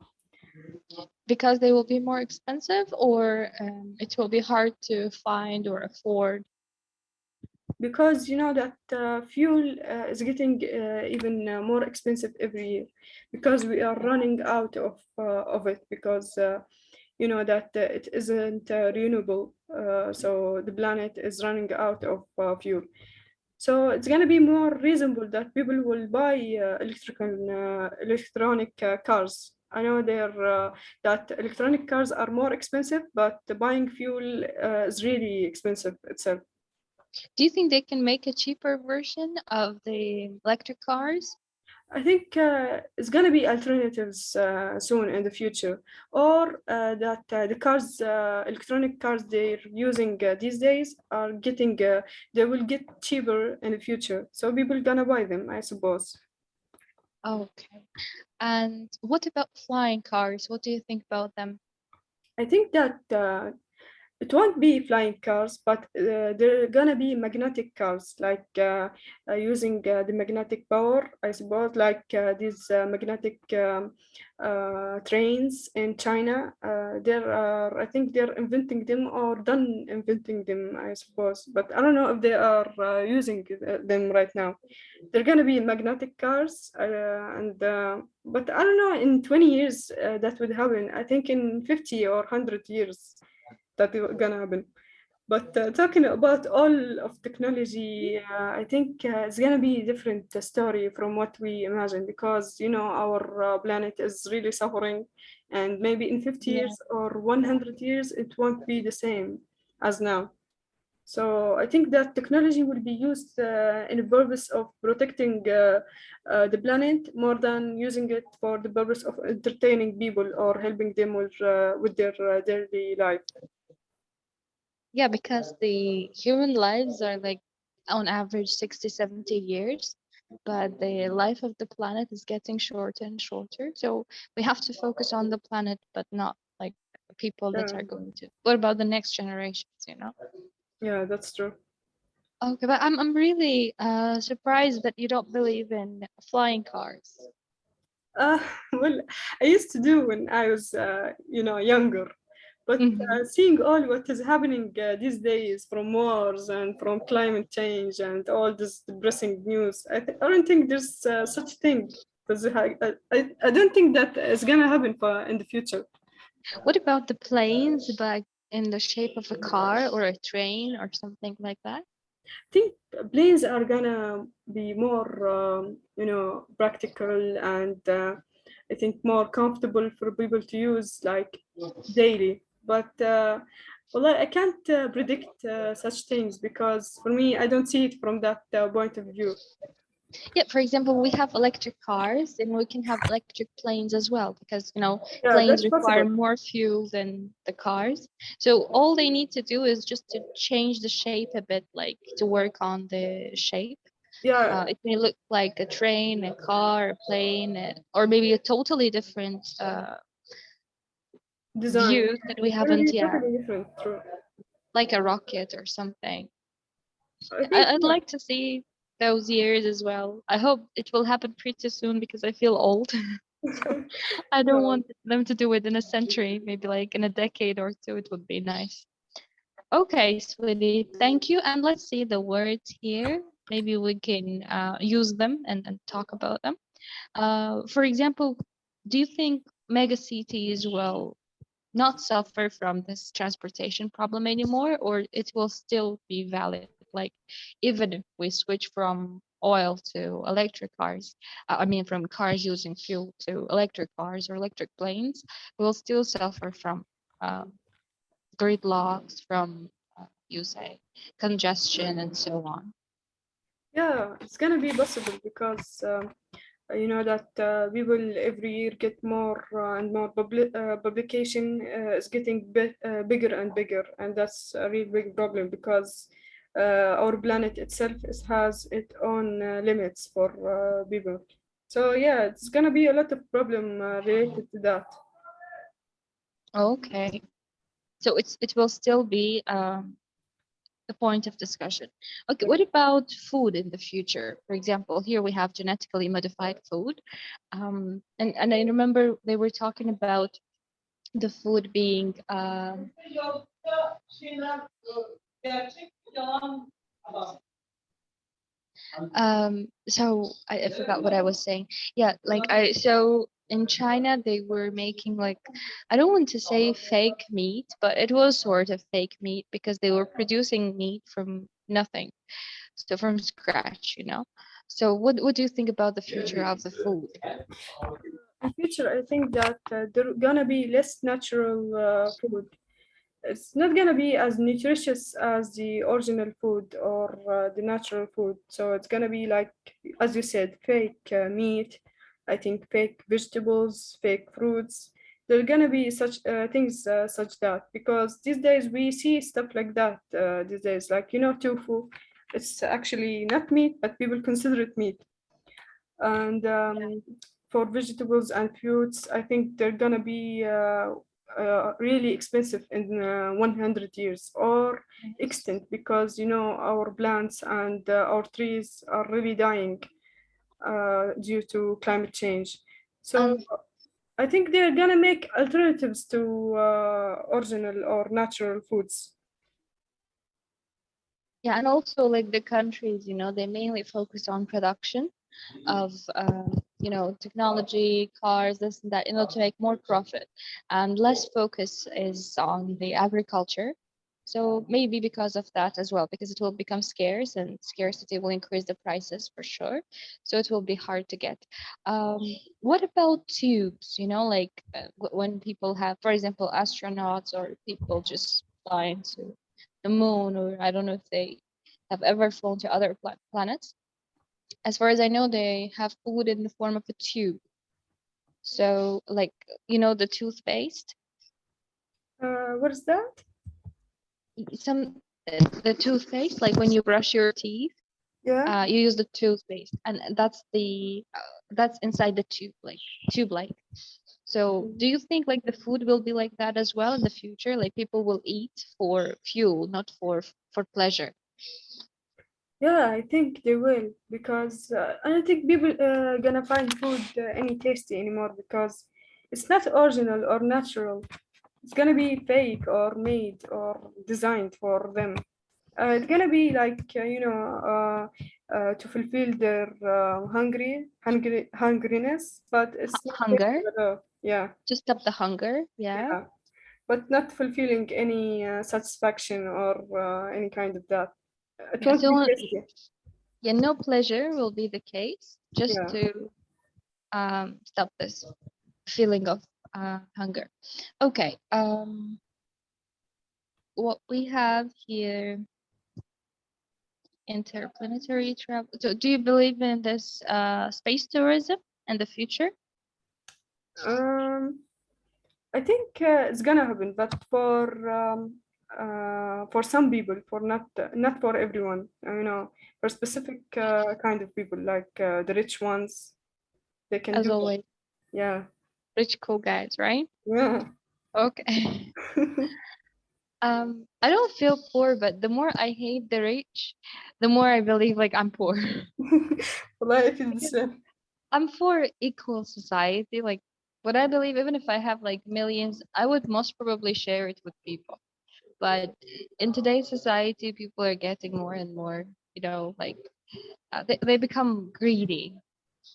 S2: Because they will be more expensive, or it will be hard to find or afford?
S3: Because you know that fuel is getting even more expensive every year because we are running out of it because you know that it isn't renewable. So the planet is running out of fuel. So it's going to be more reasonable that people will buy electronic cars. I know that electronic cars are more expensive, but buying fuel is really expensive itself.
S2: Do you think they can make a cheaper version of the electric cars?
S3: I think it's going to be alternatives soon in the future, or that the cars, electronic cars they're using these days are they will get cheaper in the future. So people gonna buy them, I suppose.
S2: Okay. And what about flying cars? What do you think about them?
S3: I think that it won't be flying cars, but they're gonna be magnetic cars, like using the magnetic power, I suppose, like these magnetic trains in China. I think they're inventing them or done inventing them, I suppose, but I don't know if they are using them right now. They're gonna be magnetic cars, but I don't know in 20 years that would happen. I think in 50 or 100 years that is gonna happen. But talking about all of technology, I think it's gonna be a different story from what we imagine, because you know our planet is really suffering, and maybe in 50
S2: Yeah.
S3: years or 100 years it won't be the same as now. So I think that technology will be used in the purpose of protecting the planet more than using it for the purpose of entertaining people or helping them with their daily life.
S2: Yeah, because the human lives are like on average 60, 70 years, but the life of the planet is getting shorter and shorter. So we have to focus on the planet, but not like people that
S3: Yeah,
S2: are going to. What about the next generations, you know?
S3: yeah, that's true.
S2: Okay, but I'm really surprised that you don't believe in flying cars.
S3: Uh, well, I used to do when I was, younger. But
S2: Mhm.
S3: seeing all what is happening these days from wars and from climate change and all this depressing news, I don't think there's such thing. Because I don't think that is gonna happen in the future.
S2: What about the planes, but in the shape of a car or a train or something like that?
S3: I think planes are gonna be more, practical and I think more comfortable for people to use like daily. But well, I can't predict such things because for me, I don't see it from that point of view.
S2: Yeah, for example, we have electric cars and we can have electric planes as well because, you know,
S3: Yeah,
S2: planes
S3: that's
S2: require
S3: possible.
S2: more fuel than the cars. So all they need to do is just to change the shape a bit, like to work on the shape.
S3: Yeah,
S2: It may look like a train, a car, a plane, or maybe a totally different
S3: design.
S2: view that we
S3: It's gonna
S2: haven't
S3: be
S2: yet,
S3: totally different. True.
S2: like a rocket or something.
S3: I think
S2: I'd like to see those years as well. I hope it will happen pretty soon because I feel old. So I don't
S3: no.
S2: want them to do it in a century, maybe like in a decade or two, it would be nice. Okay, sweetie, thank you. And let's see the words here. Maybe we can use them and talk about them. For example, do you think mega cities will not suffer from this transportation problem anymore, or it will still be valid? Like, even if we switch from oil to electric cars, I mean, from cars using fuel to electric cars or electric planes, we'll still suffer from uh, gridlocks, from, you say, congestion, and so on.
S3: Yeah, it's gonna be possible because you know that we will every year get more and more publication is getting bigger and bigger, and that's a real big problem because our planet itself has its own limits for people. So yeah, it's gonna be a lot of problem related to that.
S2: Okay, so it will still be the point of discussion. Okay, what about food in the future? For example, here we have genetically modified food. And I remember they were talking about the food being so I forgot what I was saying. Yeah, like so in China they were making like, I don't want to say fake meat, but it was sort of fake meat because they were producing meat from nothing. So from scratch, you know. So what do you think about the future of the food?
S3: In future, I think that there gonna be less natural food. It's not gonna be as nutritious as the original food or the natural food. So it's gonna be like, as you said, fake meat. I think fake vegetables, fake fruits. There are gonna be such things such that because these days we see stuff like that. These days, like tofu. It's actually not meat, but people consider it meat. And for vegetables and fruits, I think they're gonna be really expensive in 100 years or extinct because our plants and our trees are really dying due to climate change. So
S2: Um,
S3: I think they're gonna make alternatives to original or natural foods.
S2: yeah, and also like the countries, you know, they mainly focus on production of you know, technology, cars, this and that, you know, to make more profit, and less focus is on the agriculture. So maybe because of that as well, because it will become scarce and scarcity will increase the prices for sure. So it will be hard to get. What about tubes? You know, like when people have, for example, astronauts or people just flying to the moon, or I don't know if they have ever flown to other planets. As far as I know, they have food in the form of a tube. So, like, you know, the toothpaste,
S3: What is that?
S2: some the toothpaste, like when you brush your teeth,
S3: Yeah.
S2: you use the toothpaste, and that's inside the tube, like tube-like. So, do you think like the food will be like that as well in the future? Like people will eat for fuel, not for pleasure.
S3: Yeah, I think they will, because I don't think people gonna find food any tasty anymore, because it's not original or natural. It's gonna be fake or made or designed for them. It's gonna be like to fulfill their hungriness, but it's not tasty
S2: Hunger,
S3: at all. Yeah,
S2: to stop the hunger. Yeah.
S3: yeah, but not fulfilling any satisfaction or any kind of that. It
S2: Yeah.
S3: won't be
S2: So
S3: tasty.
S2: yeah, no pleasure will be the case, just
S3: Yeah.
S2: to stop this feeling of hunger. Okay. What we have here, interplanetary travel. So do you believe in this space tourism in the future?
S3: Um, I think it's gonna happen, but for some people, for not for everyone. For specific kind of people, like the rich ones, they can
S2: As
S3: do that.
S2: always,
S3: Yeah,
S2: rich cool guys, right?
S3: yeah.
S2: Okay. I don't feel poor, but the more I hate the rich, the more I believe like I'm poor.
S3: Well, I feel the
S2: Because
S3: same.
S2: I'm for equal society. Like what I believe, even if I have like millions, I would most probably share it with people. But in today's society, people are getting more and more, you know, like they become greedy.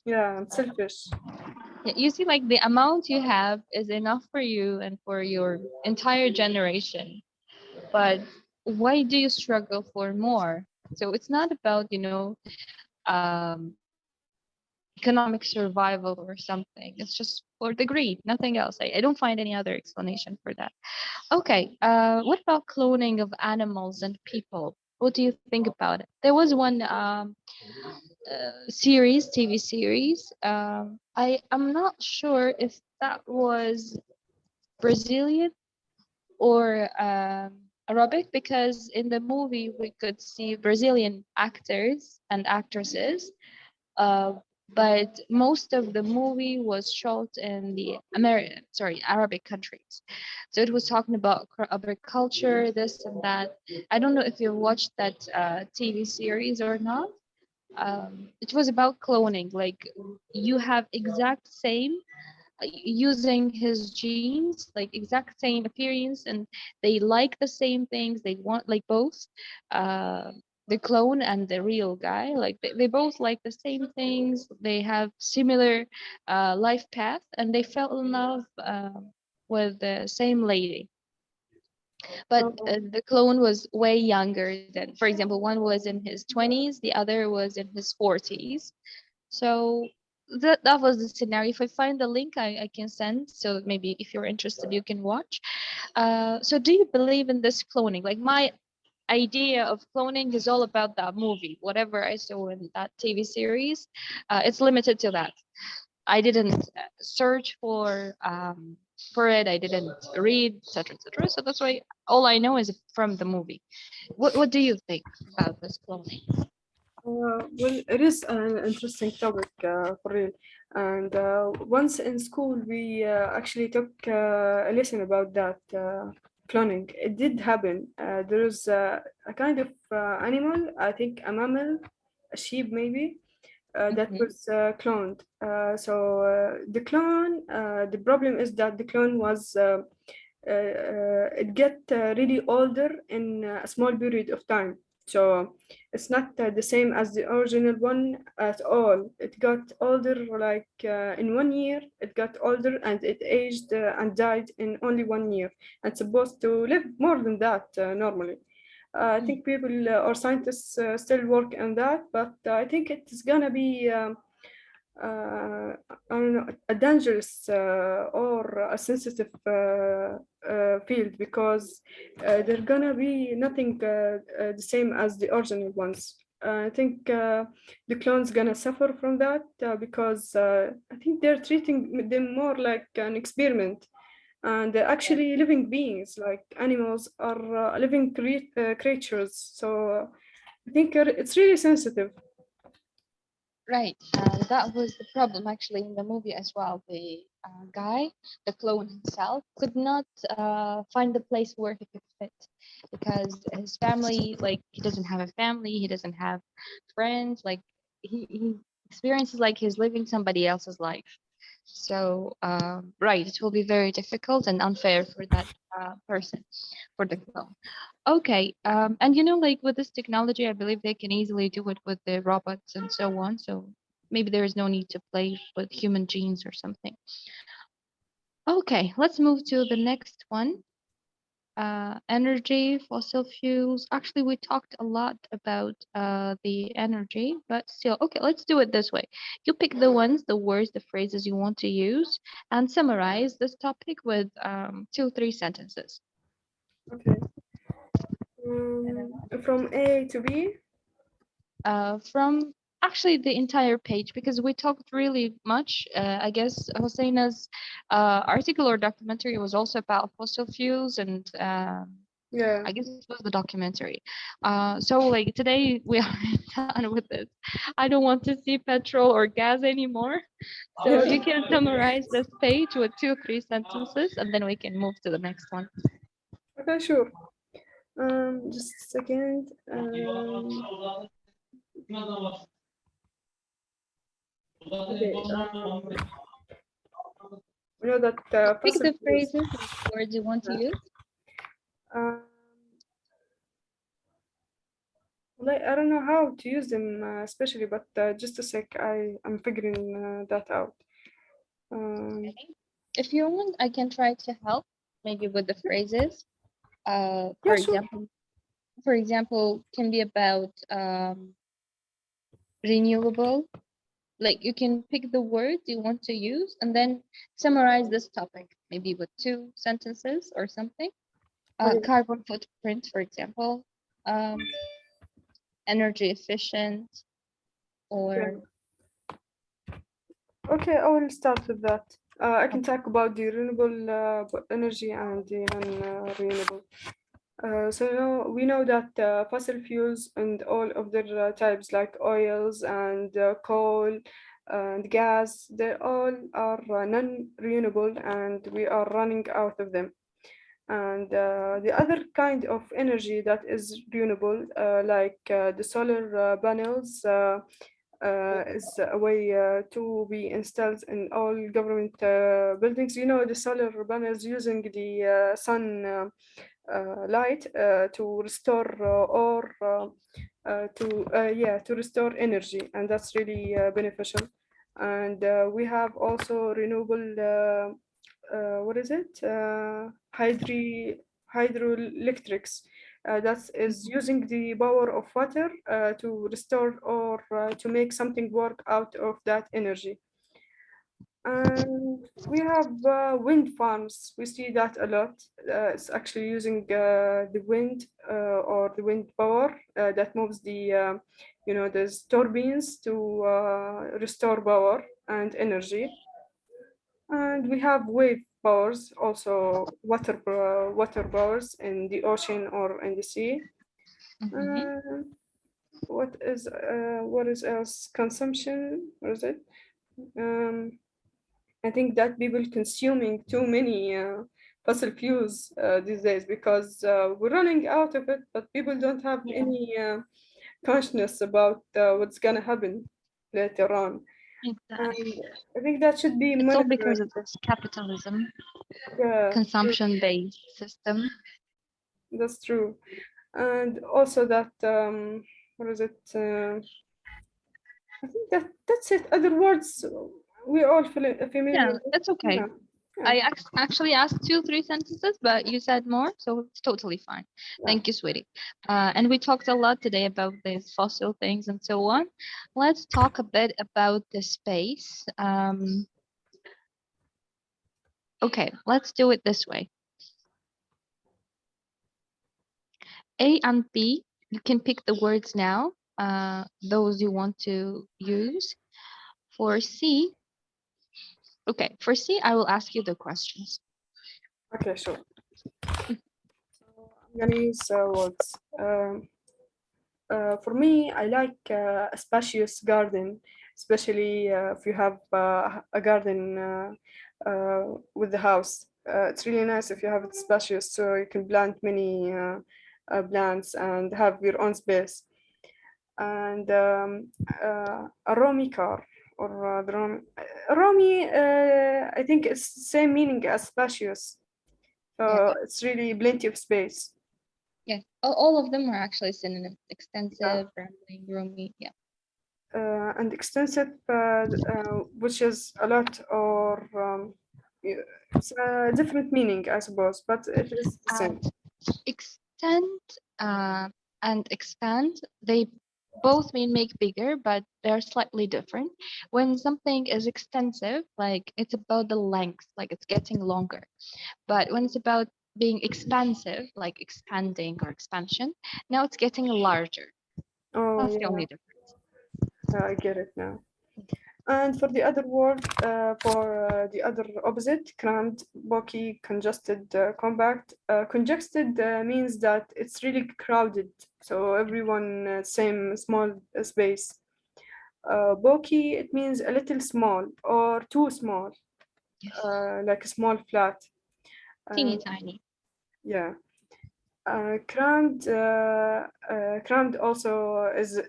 S3: Yeah, I'm selfish.
S2: Yeah, you see, like the amount you have is enough for you and for your entire generation. But why do you struggle for more? So it's not about, you know, um, economic survival or something. It's just for the greed, nothing else. I don't find any other explanation for that. Okay, what about cloning of animals and people? What do you think about it? There was one series, TV series. I'm not sure if that was Brazilian or Arabic, because in the movie we could see Brazilian actors and actresses, uh, but most of the movie was shot in the Arabic countries. So it was talking about Arabic culture, this and that. I don't know if you watched that TV series or not. It was about cloning, like you have exact same using his genes, like exact same appearance, and they like the same things. They want like both uh, the clone and the real guy, like they both like the same things. They have similar life path, and they fell in love with the same lady. But
S3: Oh,
S2: the clone was way younger than, for example, one was in his 20s, the other was in his 40s. So that was the scenario. If I find the link, I can send, so that maybe if you're interested, you can watch. So do you believe in this cloning? Like my idea of cloning is all about that movie. Whatever I saw in that TV series, it's limited to that. I didn't search for it. I didn't read, etc., etc. So that's why all I know is from the movie. What do you think about this cloning?
S3: well, it is an interesting topic for real. And once in school, we actually took a lesson about that cloning. It did happen. There is a kind of animal, I think a mammal, a sheep maybe, that
S2: Mhm.
S3: was cloned. The problem is that the clone was it get really older in a small period of time. So it's not the same as the original one at all. It got older, like in 1 year, it got older and it aged and died in only 1 year. It's supposed to live more than that normally. I think people or scientists still work on that, but I think it's gonna be I don't know, a dangerous or a sensitive field, because they're gonna be nothing the same as the original ones. I think the clones gonna suffer from that because I think they're treating them more like an experiment, and they're actually living beings, like animals are living creatures. So I think it's really sensitive.
S2: Right, that was the problem actually in the movie as well. The guy, the clone himself, could not find the place where he could fit, because his family, like, he doesn't have a family, he doesn't have friends, like he experiences like he's living somebody else's life. So right, it will be very difficult and unfair for that person, for the clone. Okay, and you know, like with this technology, I believe they can easily do it with the robots and so on. So maybe there is no need to play with human genes or something. Okay, let's move to the next one. Energy, fossil fuels. Actually, we talked a lot about the energy, but still, okay, let's do it this way. You pick the ones, the words, the phrases you want to use, and summarize this topic with 2-3 sentences.
S3: Okay. From A to B.
S2: From actually the entire page, because we talked really much. I guess Hosseina's article or documentary was also about fossil fuels, and
S3: Yeah.
S2: I guess it was the documentary. So like today we are done with this. I don't want to see petrol or gas anymore. So you can summarize this page with 2-3 sentences, and then we can move to the next one.
S3: Okay, sure. Just a second. Okay. We know that
S2: Pick
S3: fossil
S2: the
S3: fuels.
S2: phrases and words you want to use.
S3: Well, I don't know how to use them, especially, but just a sec. I'm figuring that out.
S2: If you want, I can try to help, maybe with the phrases.
S3: Yeah,
S2: For
S3: sure.
S2: example, can be about renewable. Like you can pick the words you want to use and then summarize this topic, maybe with 2 sentences or something.
S3: Okay.
S2: Carbon footprint, for example, energy efficient, or
S3: Okay, I will start with that. I can talk about the renewable energy and the non-renewable. So we know that fossil fuels and all of their types, like oils and coal and gas, they all are non-renewable, and we are running out of them. And the other kind of energy that is renewable, like the solar panels, is a way to be installed in all government buildings. You know, the solar panels using the sun light to restore to restore energy, and that's really beneficial. And we have also renewable what is it? Hydroelectrics. That is using the power of water to restore or to make something work out of that energy. And we have wind farms. We see that a lot. It's actually using the wind or the wind power that moves the there's turbines to restore power and energy. And we have wave powers, also water powers in the ocean or in the sea. What is else? Consumption, what is it? I think that people consuming too many fossil fuels these days, because we're running out of it, but people don't have any consciousness about what's gonna happen later on.
S2: exactly.
S3: I think that should be
S2: It's all
S3: monitored.
S2: because of this capitalism,
S3: Yeah,
S2: consumption-based system.
S3: that's true. And also that what is it? I think that's it. Other words we all familiar.
S2: Yeah,
S3: with.
S2: that's okay.
S3: Yeah.
S2: I actually asked 2-3 sentences, but you said more, so it's totally fine. Thank you, sweetie. And we talked a lot today about these fossil things and so on. Let's talk a bit about the space. Okay, let's do it this way. A and B, you can pick the words now, those you want to use. For C, okay, for C, I will ask you the questions.
S3: Okay, sure. So I'm gonna use words. For me, I like a spacious garden, especially if you have a garden with the house. It's really nice if you have it spacious, so you can plant many plants and have your own space. And a Romy car, or the Romy, I think it's the same meaning as spacious. So it's really plenty of space.
S2: Yeah, all of them are actually synonyms. Extensive, rambling, roomy, yeah.
S3: And extensive, which is a lot, or it's a different meaning, I suppose, but it is the same.
S2: Extend and expand, they both mean make bigger, but they're slightly different. When something is extensive, like it's about the length, like it's getting longer. But when it's about being expansive, like expanding or expansion, now it's getting larger.
S3: Oh,
S2: That's
S3: yeah.
S2: the only difference.
S3: I get it now. And for the other word, for the other opposite, crammed, bulky, congested, compact. Congested means that it's really crowded, so everyone same small space. Bulky, it means a little small or too small, like a small flat.
S2: Teeny tiny.
S3: Yeah. Crammed also is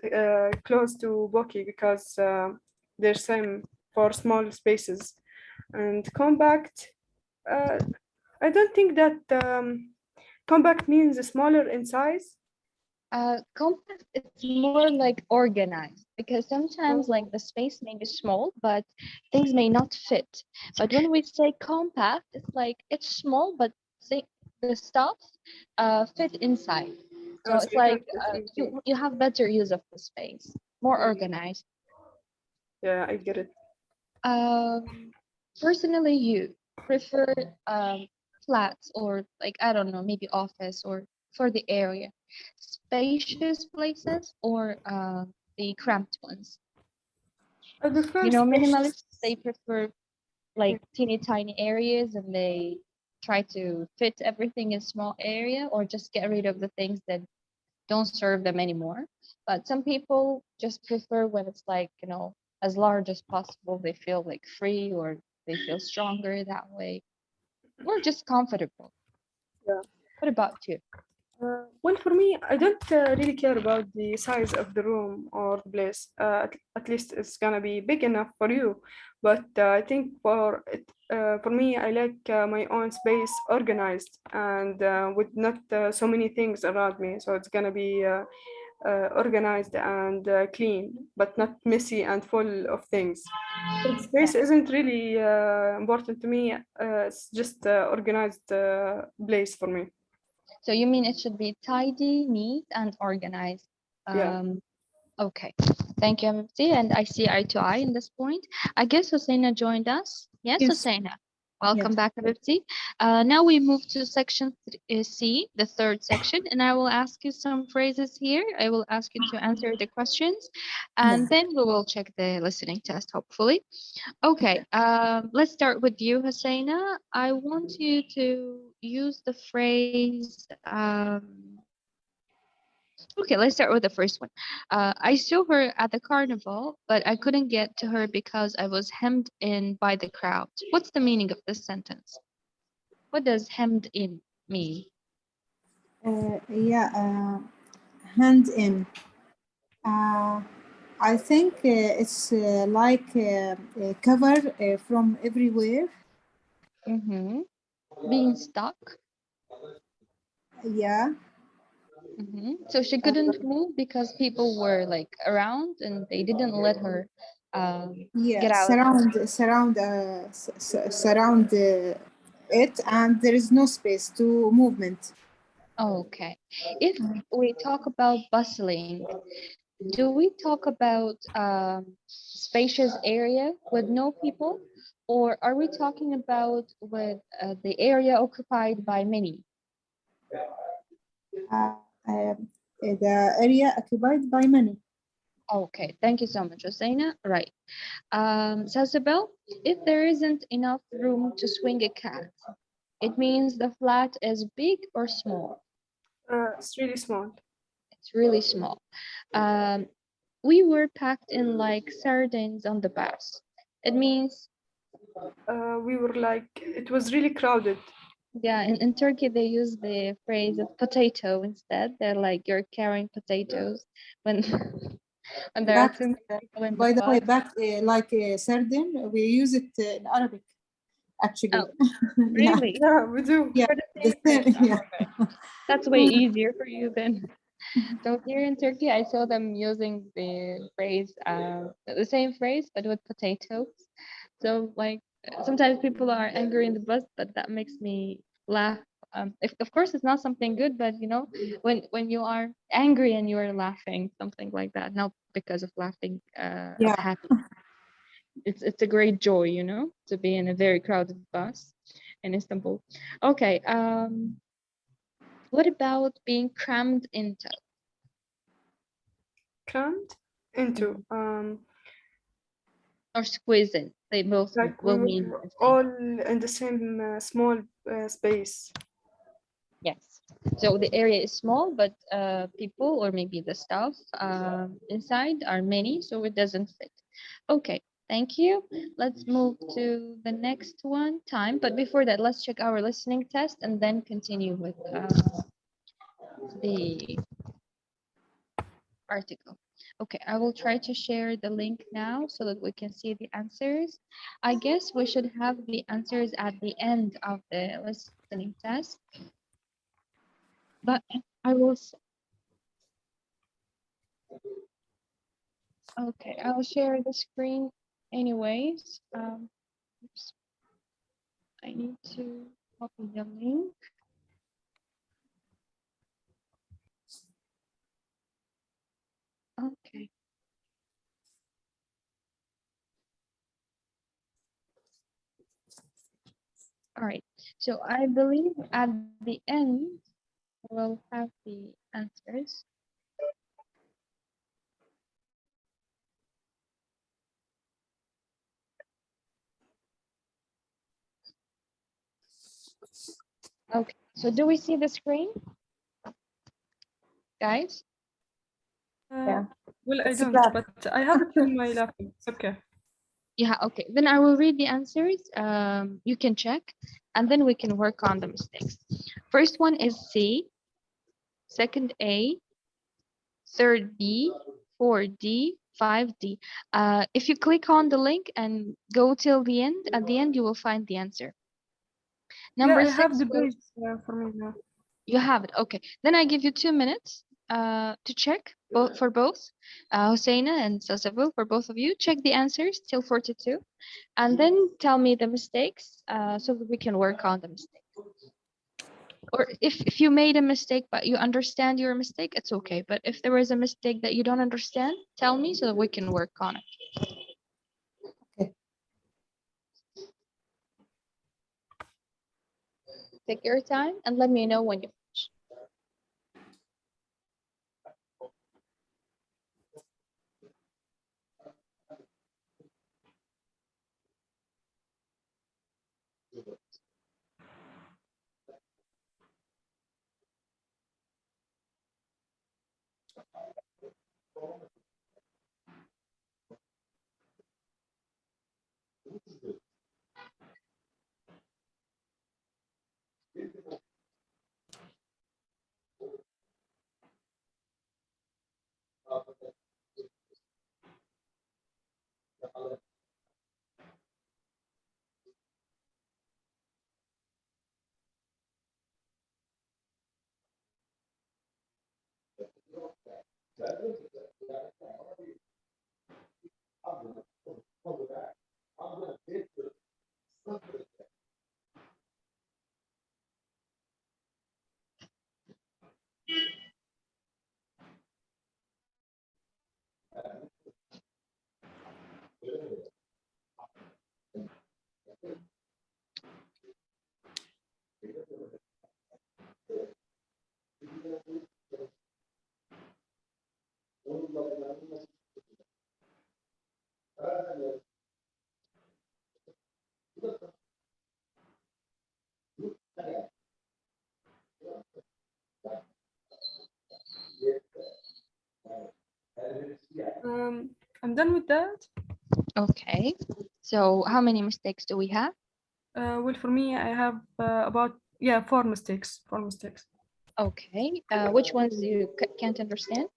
S3: close to bulky because they're same for small spaces. And compact, I don't think that compact means smaller in size.
S2: Compact, it's more like organized, because sometimes like the space may be small, but things may not fit. But when we say compact, it's like it's small, but the stuff fit inside. So it's like you have better use of the space, more organized.
S3: Yeah, I get it.
S2: Personally, you prefer flats, or like, I don't know, maybe office, or for the area, spacious places, or the cramped ones?
S3: I prefer
S2: You know,
S3: spacious.
S2: minimalists, they prefer like teeny tiny areas, and they try to fit everything in small area, or just get rid of the things that don't serve them anymore. But some people just prefer when it's like, you know, as large as possible. They feel like free, or they feel stronger that way, or just comfortable.
S3: Yeah.
S2: What about you?
S3: Well, for me, I don't really care about the size of the room or the place. At least it's gonna be big enough for you. But I think for me, I like my own space organized and with not so many things around me. So it's gonna be organized and clean, but not messy and full of things. So the space isn't really important to me. It's just organized place for me.
S2: So you mean it should be tidy, neat, and organized?
S3: Yeah.
S2: Okay, thank you, Amity, and I see eye to eye in this point. I guess Husseina joined us. Yes,
S1: Yes.
S2: Husseina. Welcome
S1: Yes.
S2: back, Amity. Now we move to section C, the third section, and I will ask you some phrases here. I will ask you to answer the questions, and then we will check the listening test, hopefully. Okay, let's start with you, Husseina. I want you to use the phrase, okay, let's start with the first one. I saw her at the carnival, but I couldn't get to her because I was hemmed in by the crowd. What's the meaning of this sentence? What does hemmed in mean?
S1: Hand in. I think it's like cover from everywhere.
S2: Mm-hmm. Being stuck.
S1: Yeah.
S2: So she couldn't move because people were like around and they didn't let her
S1: Yeah,
S2: get out.
S1: surround it, and there is no space to movement.
S2: Okay. If we talk about bustling, do we talk about spacious area with no people, or are we talking about with the area occupied by many?
S1: The area occupied by many.
S2: Okay, thank you so much, Hosseina. Right. Sasabel, if there isn't enough room to swing a cat, it means the flat is big or small?
S3: It's really small.
S2: It's really small. Um, we were packed in like sardines on the bus. It means,
S3: We were like, it was really crowded.
S2: yeah, in Turkey they use the phrase of potato instead. They're like you're carrying potatoes when when there are
S1: Back,
S2: too many people in the
S1: by the way,
S2: bus.
S1: back like sardine, we use it in Arabic, actually.
S2: Oh,
S1: Yeah,
S2: really?
S3: Yeah, we do.
S1: yeah,
S2: For the
S1: the
S2: same
S1: same.
S2: thing.
S1: Yeah.
S2: Okay. That's way easier for you then. So here in Turkey, I saw them using the phrase, the same phrase, but with potatoes. So like sometimes people are angry in the bus, but that makes me laugh. If, of course, it's not something good, but you know, when you are angry and you are laughing, something like that, not because of laughing of
S1: Yeah.
S2: happy. It's a great joy, you know, to be in a very crowded bus in Istanbul. Okay. What about being crammed into?
S3: Crammed into.
S2: Or squeezing? They both
S3: Like we
S2: will mean
S3: were
S2: the same.
S3: all in the same small space.
S2: Yes. So the area is small, but people or maybe the staff inside are many, so it doesn't fit. Okay, thank you. Let's move to the next one time. But before that, let's check our listening test and then continue with the article. Okay, I will try to share the link now so that we can see the answers. I guess we should have the answers at the end of the listening test. But I will. Okay, I'll share the screen anyways. Oops, I need to copy the link. Okay. All right. So I believe at the end we'll have the answers. Okay. So do we see the screen, guys?
S1: Yeah.
S3: Well, I
S1: It's
S3: don't,
S1: black.
S3: but I have it in my laptop. It's okay.
S2: Yeah. Okay. Then I will read the answers. You can check, and then we can work on the mistakes. First one is C. Second A. Third B. 4D. 5D. If you click on the link and go till the end, at the end you will find the answer. Number
S3: Yeah, I have
S2: six
S3: the
S2: was,
S3: page for me now.
S2: you have it. Okay. Then I give you 2 minutes to check both for both Hosseina and Sasavul, for both of you. Check the answers till 42 and then tell me the mistakes so that we can work on the mistake. Or if you made a mistake but you understand your mistake, it's okay. But if there is a mistake that you don't understand, tell me so that we can work on it.
S1: Okay.
S2: Take your time and let me know when you finish.
S3: I'm done with that.
S2: Okay. So how many mistakes do we have?
S3: Well, for me, I have about, yeah, 4 mistakes. 4 mistakes.
S2: Okay. Which ones you can't understand?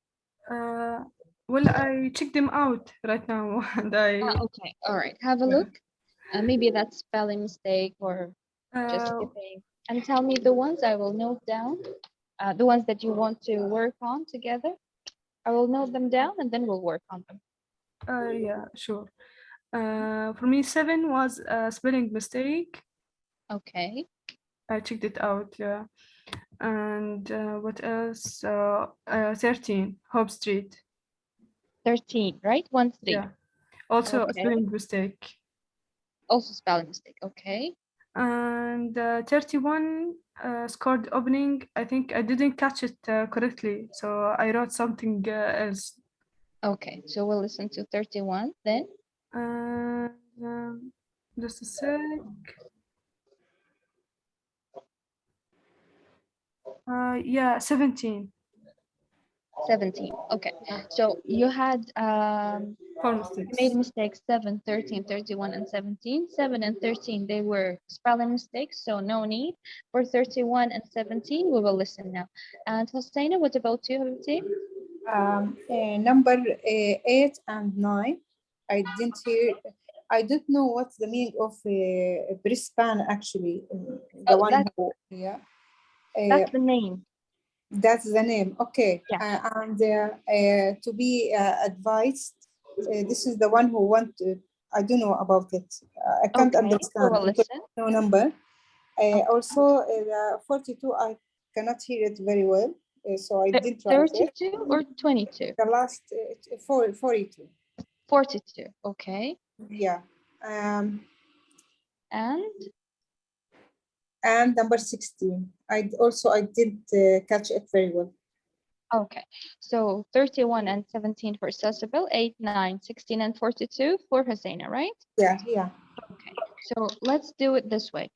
S3: Well, I checked them out right now, and
S2: Okay. All right. Have a look. Maybe that's spelling mistake or just skipping. And tell me the ones I will note down. The ones that you want to work on together. I will note them down and then we'll work on them.
S3: Yeah, sure. For me, 7 was a spelling mistake.
S2: Okay.
S3: I checked it out, yeah. And what else? 13, Hope Street.
S2: 13, right? 1 3.
S3: Yeah. Also a
S2: Okay.
S3: spelling mistake.
S2: Also spelling mistake. Okay.
S3: And 31, scored opening. I think I didn't catch it correctly, so I wrote something else.
S2: Okay. So we'll listen to 31 then.
S3: Just a sec. Yeah, 17.
S2: 17. Okay. So you had
S3: 4 mistakes.
S2: made mistakes 7, 13, 31, and 17. 7 and 13, they were spelling mistakes, so no need. For 31 and 17, we will listen now. And Hosseina, what about you, Habibti?
S1: Number 8 and 9, I didn't hear. I don't know what's the meaning of Brisbane actually. The one
S2: that's,
S1: who, yeah.
S2: That's the name.
S1: That's the name. Okay.
S2: Yeah.
S1: And to be advised, this is the one who want. I don't know about it. I can't
S2: Okay. We
S1: understand.
S2: will listen.
S1: No number.
S2: Okay.
S1: Also, the 42, I cannot hear it very well, so I didn't write it.
S2: 32 or 22?
S1: The last 42.
S2: 42. Okay.
S1: Yeah.
S2: And
S1: number 16. I didn't catch it very well.
S2: okay. So 31 and 17 for Cecil, 8, 9, 16, and 42 for Hosseina, right?
S1: Yeah, yeah.
S2: Okay. So let's do it this way.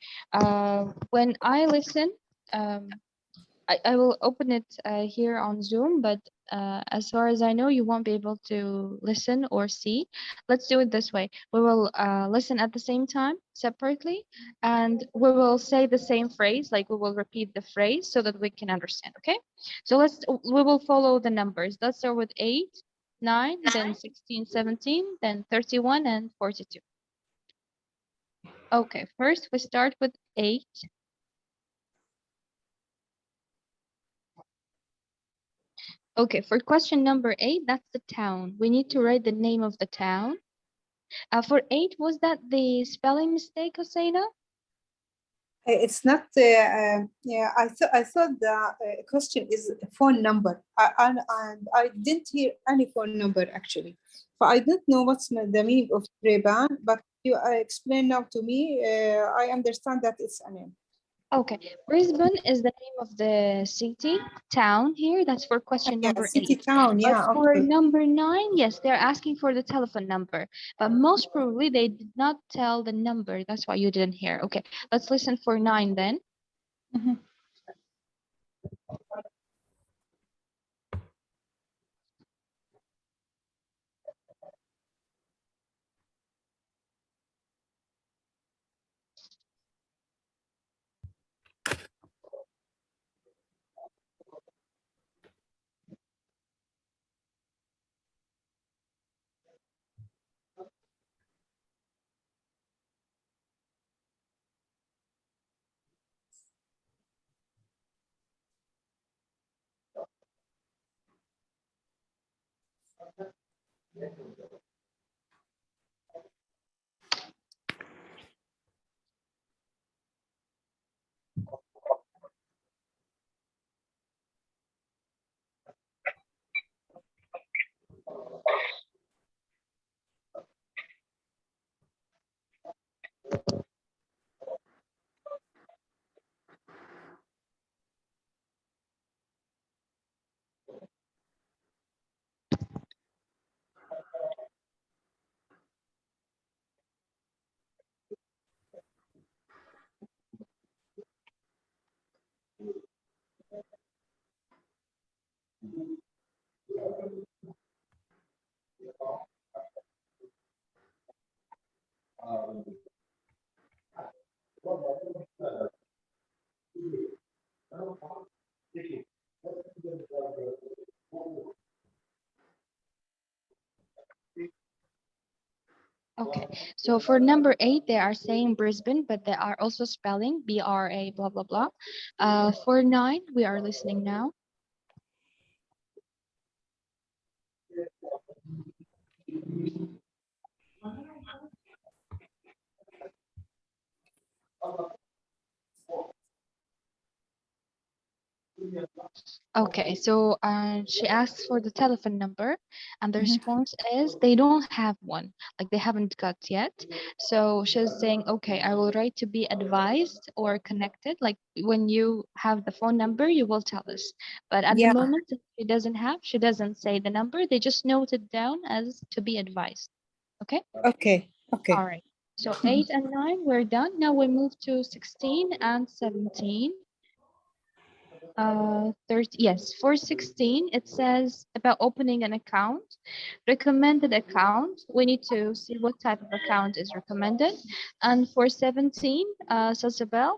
S2: When I listen, I will open it here on Zoom, but as far as I know, you won't be able to listen or see. Let's do it this way. We will listen at the same time separately, and we will say the same phrase, like we will repeat the phrase so that we can understand, okay? So we will follow the numbers. Let's start with 8, 9, then 16, 17, then 31, and 42. Okay, first we start with 8. Okay, for question number 8, that's the town. We need to write the name of the town. For 8, was that the spelling mistake, Hosseina?
S1: It's not. Yeah, I thought the question is a phone number, and I didn't hear any phone number actually. So I don't know what's the meaning of Reban, but you explain now to me. I understand that it's a name.
S2: Okay, Brisbane is the name of the city, town here. That's for question
S1: Yeah,
S2: number
S1: city
S2: 8.
S1: town. Yeah.
S2: But for
S1: Okay.
S2: number 9, yes, they're asking for the telephone number. But most probably they did not tell the number. That's why you didn't hear. Okay, let's listen for 9 then.
S1: Mm-hmm.
S2: Okay, so for number 8, they are saying Brisbane, but they are also spelling BRA, blah, blah, blah. For 9, we are listening now. Okay, so she asks for the telephone number, and the response is they don't have one, like they haven't got yet. So she's saying, okay, I will write to be advised or connected. Like when you have the phone number, you will tell us. But at the moment, she doesn't say the number. They just note it down as to be advised. Okay?
S1: Okay.
S2: All right. So 8 and 9, we're done. Now we move to 16 and 17. 30, yes, for 16, it says about opening an account. Recommended account, we need to see what type of account is recommended. And for 17, Sasabel,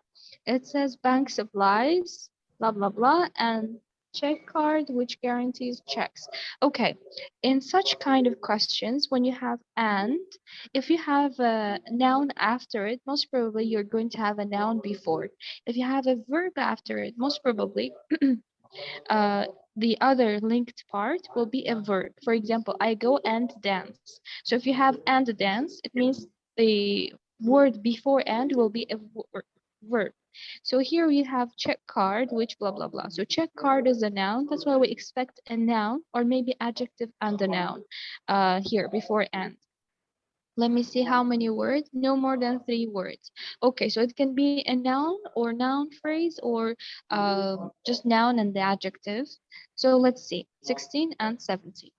S2: it says bank supplies, blah, blah, blah, and check card, which guarantees checks. Okay, in such kind of questions, when you have and, if you have a noun after it, most probably you're going to have a noun before. If you have a verb after it, most probably the other linked part will be a verb. For example, I go and dance. So if you have and dance, it means the word before and will be a verb. So here we have check card, which blah, blah, blah. So check card is a noun. That's why we expect a noun or maybe adjective and a noun here before and. Let me see how many words. No more than 3 words. Okay, so it can be a noun or noun phrase or just noun and the adjective. So let's see, 16 and 17.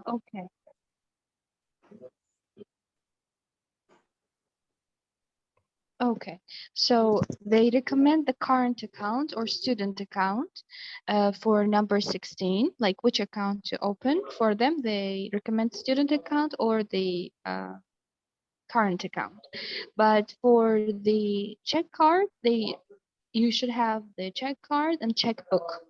S2: Okay. Okay, so they recommend the current account or student account for number 16, like which account to open. For them, they recommend student account or the current account. But for the check card, you should have the check card and checkbook.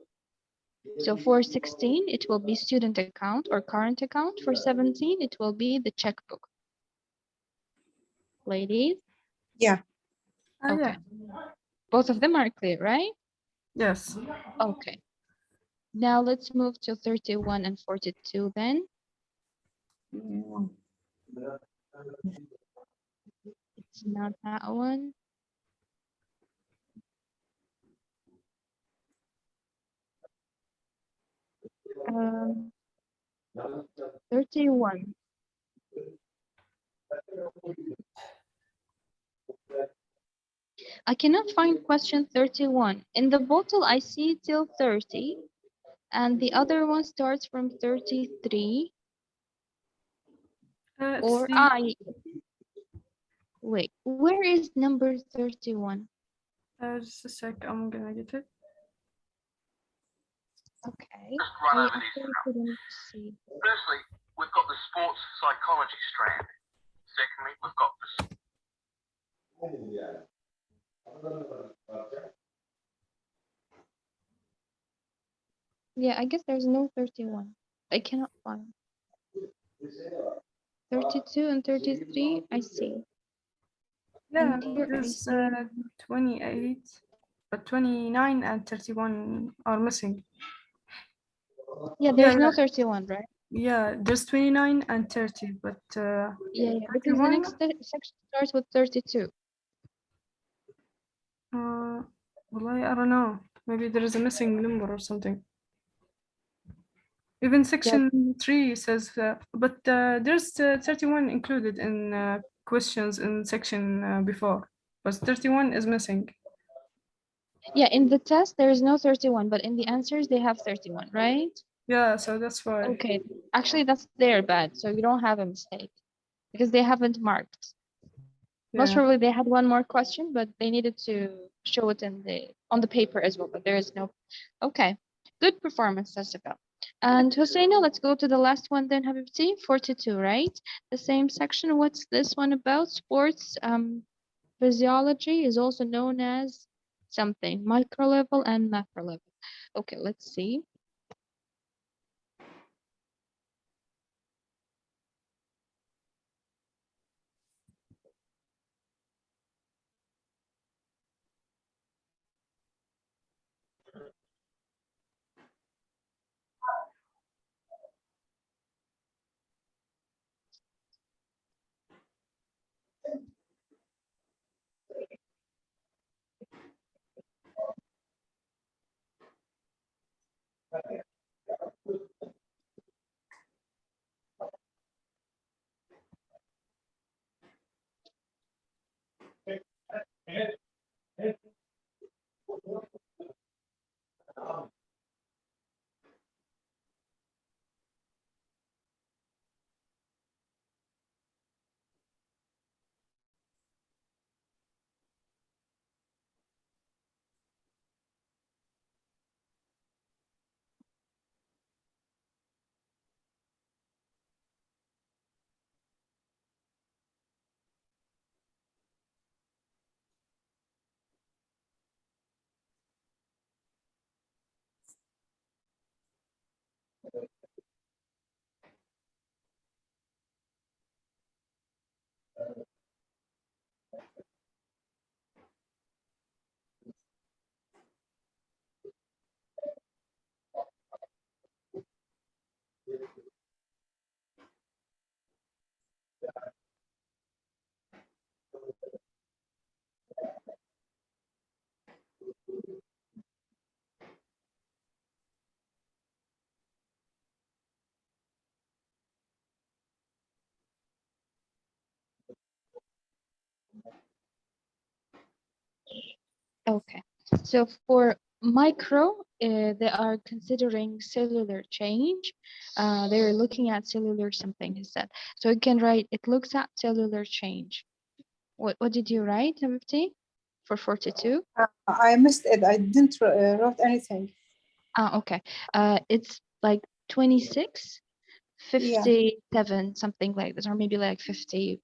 S2: So for 16, it will be student account or current account. For 17, it will be the checkbook. Ladies?
S1: Yeah.
S2: Okay. Both of them are clear, right?
S3: Yes.
S2: Okay. Now let's move to 31 and 42 then. It's not that one. 31. I cannot find question 31. In the bottle, I see till 30, and the other one starts from 33. Or wait, where is number 31?
S3: Just a sec, I'm gonna get it.
S2: Okay. I actually couldn't see.
S4: Firstly, we've got the sports psychology strand. Secondly, we've got the...
S2: Yeah, I guess there's no 31. I cannot find. 32 and 33, I see.
S3: Yeah,
S2: And here I
S3: there's
S2: see
S3: 28, but 29 and 31 are missing.
S2: yeah, there's no 31, right?
S3: Yeah, there's 29 and 30, but
S2: Yeah, because the next section starts with 32.
S3: well, I don't know. Maybe there is a missing number or something. Even section 3 says, but there's 31 included in questions in section before, but 31 is missing.
S2: Yeah, in the test, there is no 31, but in the answers, they have 31, right?
S3: Yeah, so that's why.
S2: Okay, actually, that's their bad, so you don't have a mistake because they haven't marked. Most probably they had one more question, but they needed to show it on the paper as well, but there is no. Okay, good performance, Jessica. And Husseina, let's go to the last one then, Habibti, 42, right? The same section. What's this one about? Sports physiology is also known as something, micro level and macro level. Okay, let's see. Okay, so for micro, they are considering cellular change. They're looking at cellular something instead. So you can write, it looks at cellular change. What did you write, Habibti, for 42?
S1: I missed it. I didn't wrote anything.
S2: Okay. It's like 26, 57,
S1: Yeah.
S2: something like this, or maybe like 50.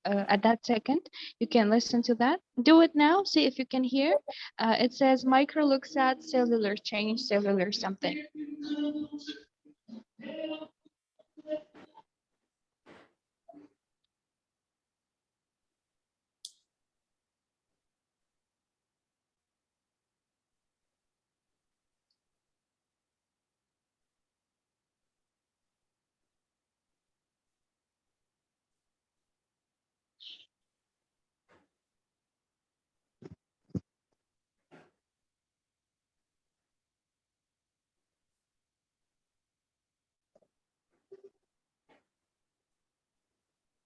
S2: at that second. You can listen to that. Do it now. See if you can hear. It says micro looks at cellular change, cellular something.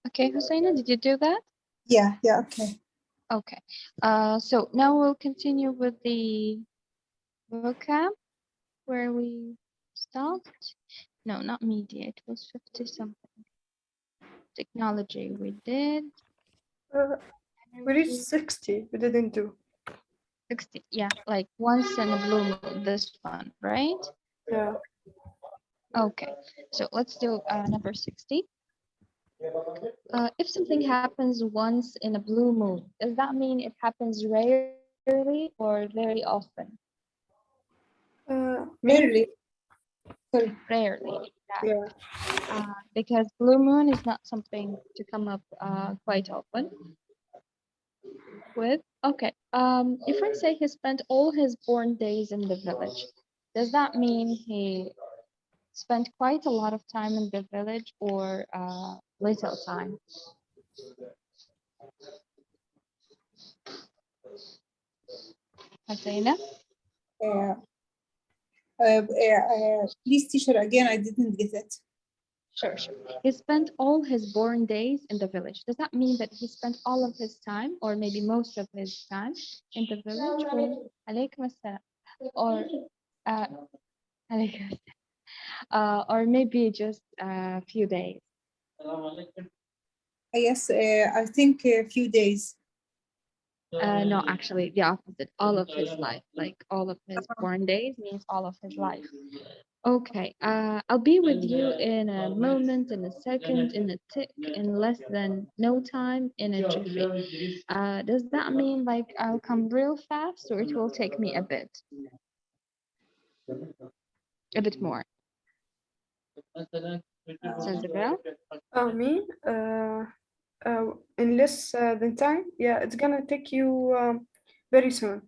S2: Okay, Husseina, did you do that?
S1: Yeah, okay.
S2: Okay. So now we'll continue with the vocab where we stopped. No, not media. It was 50 something. Technology we did.
S3: We reached 60. We didn't do.
S2: 60. Yeah, like once in a blue moon. This one, right?
S3: Yeah.
S2: Okay. So let's do number 60. If something happens once in a blue moon, does that mean it happens rarely or very often?
S1: Rarely. Sorry.
S2: Rarely.
S3: Yeah.
S2: Because blue moon is not something to come up quite often with. Okay. If I say he spent all his born days in the village, does that mean he spent quite a lot of time in the village or little time? Hasina?
S1: Please, teacher, again, I didn't get it.
S2: Sure. He spent all his born days in the village. Does that mean that he spent all of his time, or maybe most of his time, in the village? Or عليكم السلام. Or عليكم السلام. Or maybe just a few days.
S1: Yes, I think a few days.
S2: No, actually, the opposite. All of his life, like all of his born days means all of his life. Okay, I'll be with you in a moment, in a second, in a tick, in less than no time, in a jiffy. Does that mean like I'll come real fast or it will take me a bit? A bit more. Zanzibar?
S3: Me? In less than time? Yeah, it's gonna take you very soon.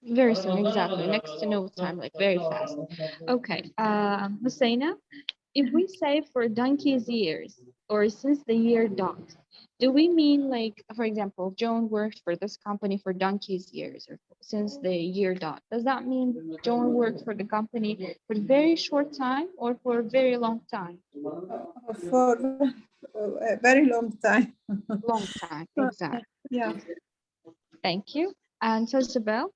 S2: Very soon, exactly. Next to no time, like very fast. Okay, Husseina, if we say for donkey's years or since the year dot, do we mean like, for example, Joan worked for this company for donkey's years or since the year dot? Does that mean Joan worked for the company for a very short time or for a very long time?
S1: For a very long time.
S2: Long time, exactly.
S1: Yeah.
S2: Thank you. And so, Isabel,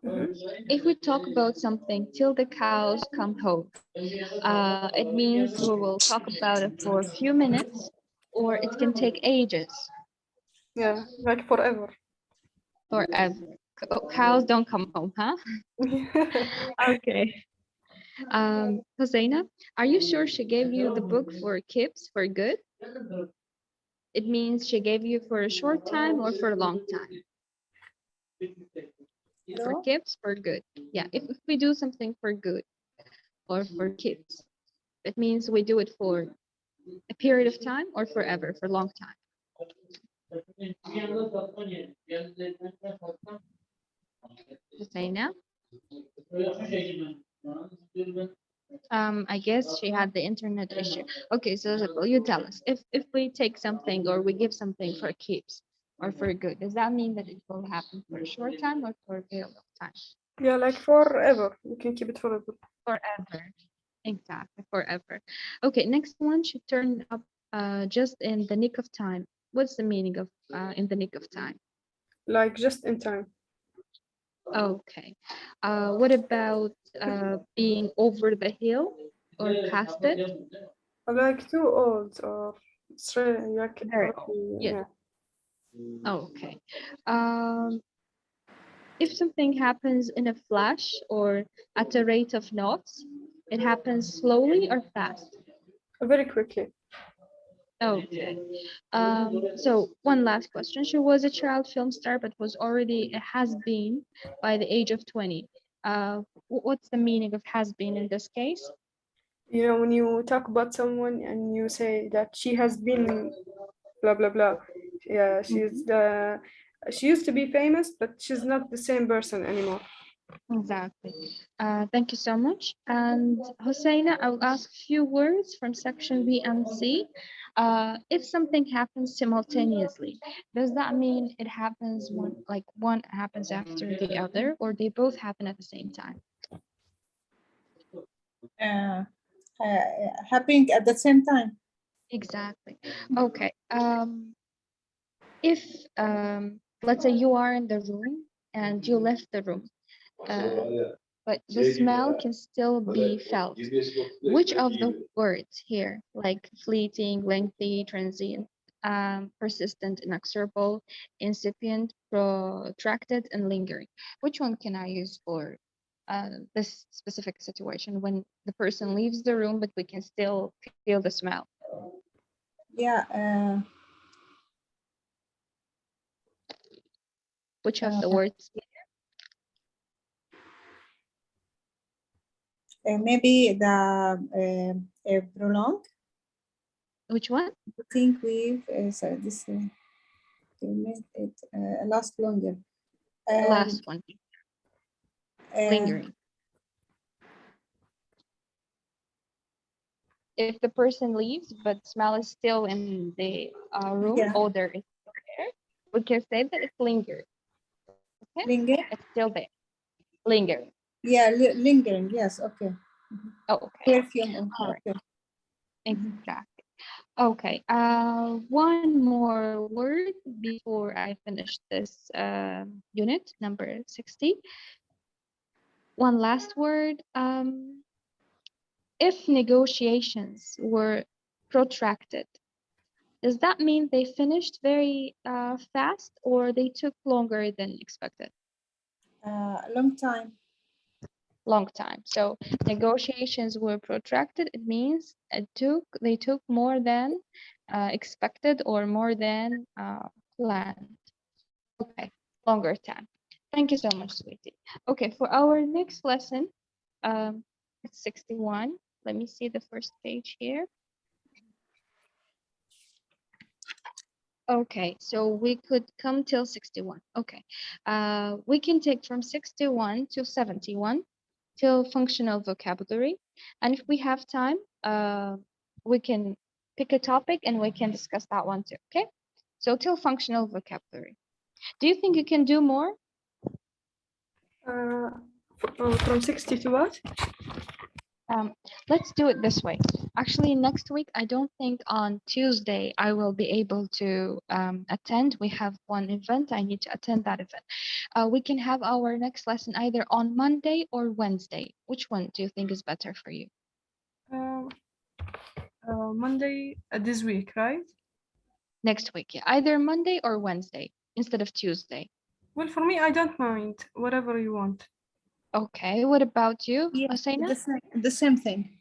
S2: if we talk about something till the cows come home, it means we will talk about it for a few minutes or it can take ages.
S3: Yeah, like forever.
S2: Forever. Cows don't come home, huh? Okay. Hosseina, are you sure she gave you the book for keeps for good? It means she gave you for a short time or for a long time? For
S1: No?
S2: keeps for good. Yeah, if we do something for good or for keeps, it means we do it for a period of time or forever, for a long time. Husseina? I guess she had the internet issue. Okay, so you tell us if we take something or we give something for keeps or for good, does that mean that it will happen for a short time or for a very long time?
S3: Yeah, like forever. You can keep it forever.
S2: Forever. Exactly, forever. Okay, next one should turn up just in the nick of time. What's the meaning of in the nick of time?
S3: Like just in time.
S2: Okay. What about being over the hill or past it?
S3: Like too old or straight, like
S2: Very old.
S3: yeah.
S2: Okay. If something happens in a flash or at a rate of knots, it happens slowly or fast?
S3: Very quickly.
S2: Okay. So one last question. She was a child film star, but was already a has-been by the age of 20. What's the meaning of has-been in this case?
S3: You know, when you talk about someone and you say that she has been blah blah blah. Yeah, she used to be famous, but she's not the same person anymore.
S2: Exactly. Thank you so much. And Hosseina, I'll ask a few words from section B and C. If something happens simultaneously, does that mean it happens one happens after the other, or they both happen at the same time?
S1: Happening at the same time.
S2: Exactly. Okay. If let's say you are in the room and you left the room, but the smell can still be felt. Which of the words here, like fleeting, lengthy, transient, persistent, inexorable, incipient, protracted, and lingering, which one can I use for this specific situation when the person leaves the room, but we can still feel the smell?
S1: Yeah.
S2: Which of the words?
S1: Maybe the prolong.
S2: Which one?
S1: I think we've so this to make it last longer.
S2: The last one. Lingering. If the person leaves, but smell is still in the room,
S1: Yeah.
S2: odor is still there, we can say that it's lingering. Okay?
S1: Linger?
S2: It's still there. Lingering.
S1: Yeah, lingering. Yes. Okay.
S2: Oh, okay.
S1: Perfume.
S2: All right.
S1: Okay.
S2: Exactly. Okay. One more word before I finish this unit, number 60. One last word. If negotiations were protracted, does that mean they finished very fast, or they took longer than expected?
S1: Long time.
S2: Long time. So negotiations were protracted. It means they took more than expected or more than planned. Okay, longer time. Thank you so much, sweetie. Okay, for our next lesson, it's 61. Let me see the first page here. Okay, so we could come till 61. Okay, we can take from 61 to 71 till functional vocabulary. And if we have time, we can pick a topic and we can discuss that one too, okay? So till functional vocabulary. Do you think you can do more?
S3: From 60 to what?
S2: Let's do it this way. Actually, next week, I don't think on Tuesday I will be able to attend. We have one event. I need to attend that event. We can have our next lesson either on Monday or Wednesday. Which one do you think is better for you?
S3: Monday this week, right?
S2: Next week, yeah. Either Monday or Wednesday instead of Tuesday.
S3: Well, for me, I don't mind. Whatever you want.
S2: Okay, what about you,
S1: Yeah,
S2: Hosseina?
S1: the same thing.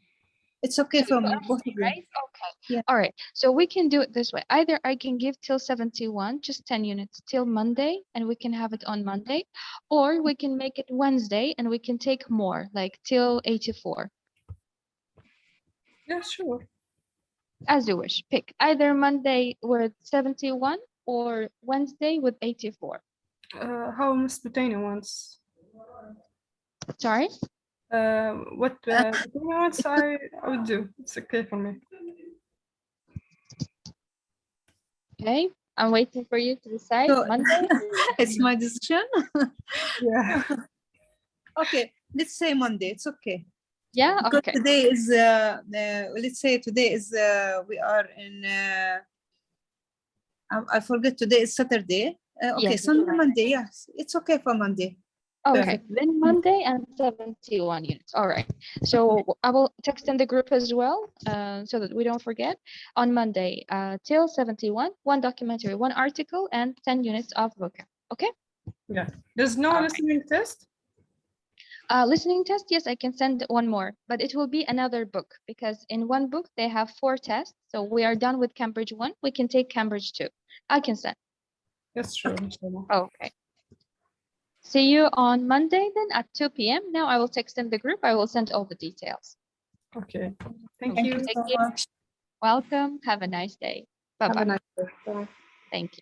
S1: It's okay for me, both of them.
S2: Right? Okay.
S1: Yeah.
S2: All right. So we can do it this way. Either I can give till 71, just 10 units till Monday, and we can have it on Monday, or we can make it Wednesday and we can take more, like till 84.
S3: Yeah, sure.
S2: As you wish. Pick either Monday with 71 or Wednesday with 84.
S3: How Miss Butania wants.
S2: Sorry?
S3: What Butania wants, I would do. It's okay for me.
S2: Okay. I'm waiting for you to decide.
S1: So,
S2: Monday?
S1: it's my decision.
S3: Yeah.
S1: Okay, let's say Monday. It's okay.
S2: Yeah.
S1: Because
S2: Okay.
S1: today is let's say today is we are in I forget, today is Saturday. Okay,
S2: Yes.
S1: Sunday, Monday. Yes, it's okay for Monday.
S2: Okay, then Monday and 71 units. All right. So I will text in the group as well, so that we don't forget. On Monday, till 71, one documentary, one article, and 10 units of vocab. Okay?
S3: Yeah. There's no listening test?
S2: Listening test, yes, I can send one more, but it will be another book because in one book they have 4 tests. So we are done with Cambridge 1. We can take Cambridge 2. I can send.
S3: Yes, sure. inshallah.
S2: Okay. See you on Monday then at 2 p.m. Now I will text in the group. I will send all the details.
S3: Okay. Thank
S1: Thank
S3: you.
S1: you so
S2: Thank you.
S1: much.
S2: Welcome. Have a nice day. Bye
S1: Have a
S2: bye.
S1: nice day. Bye.
S2: Thank you.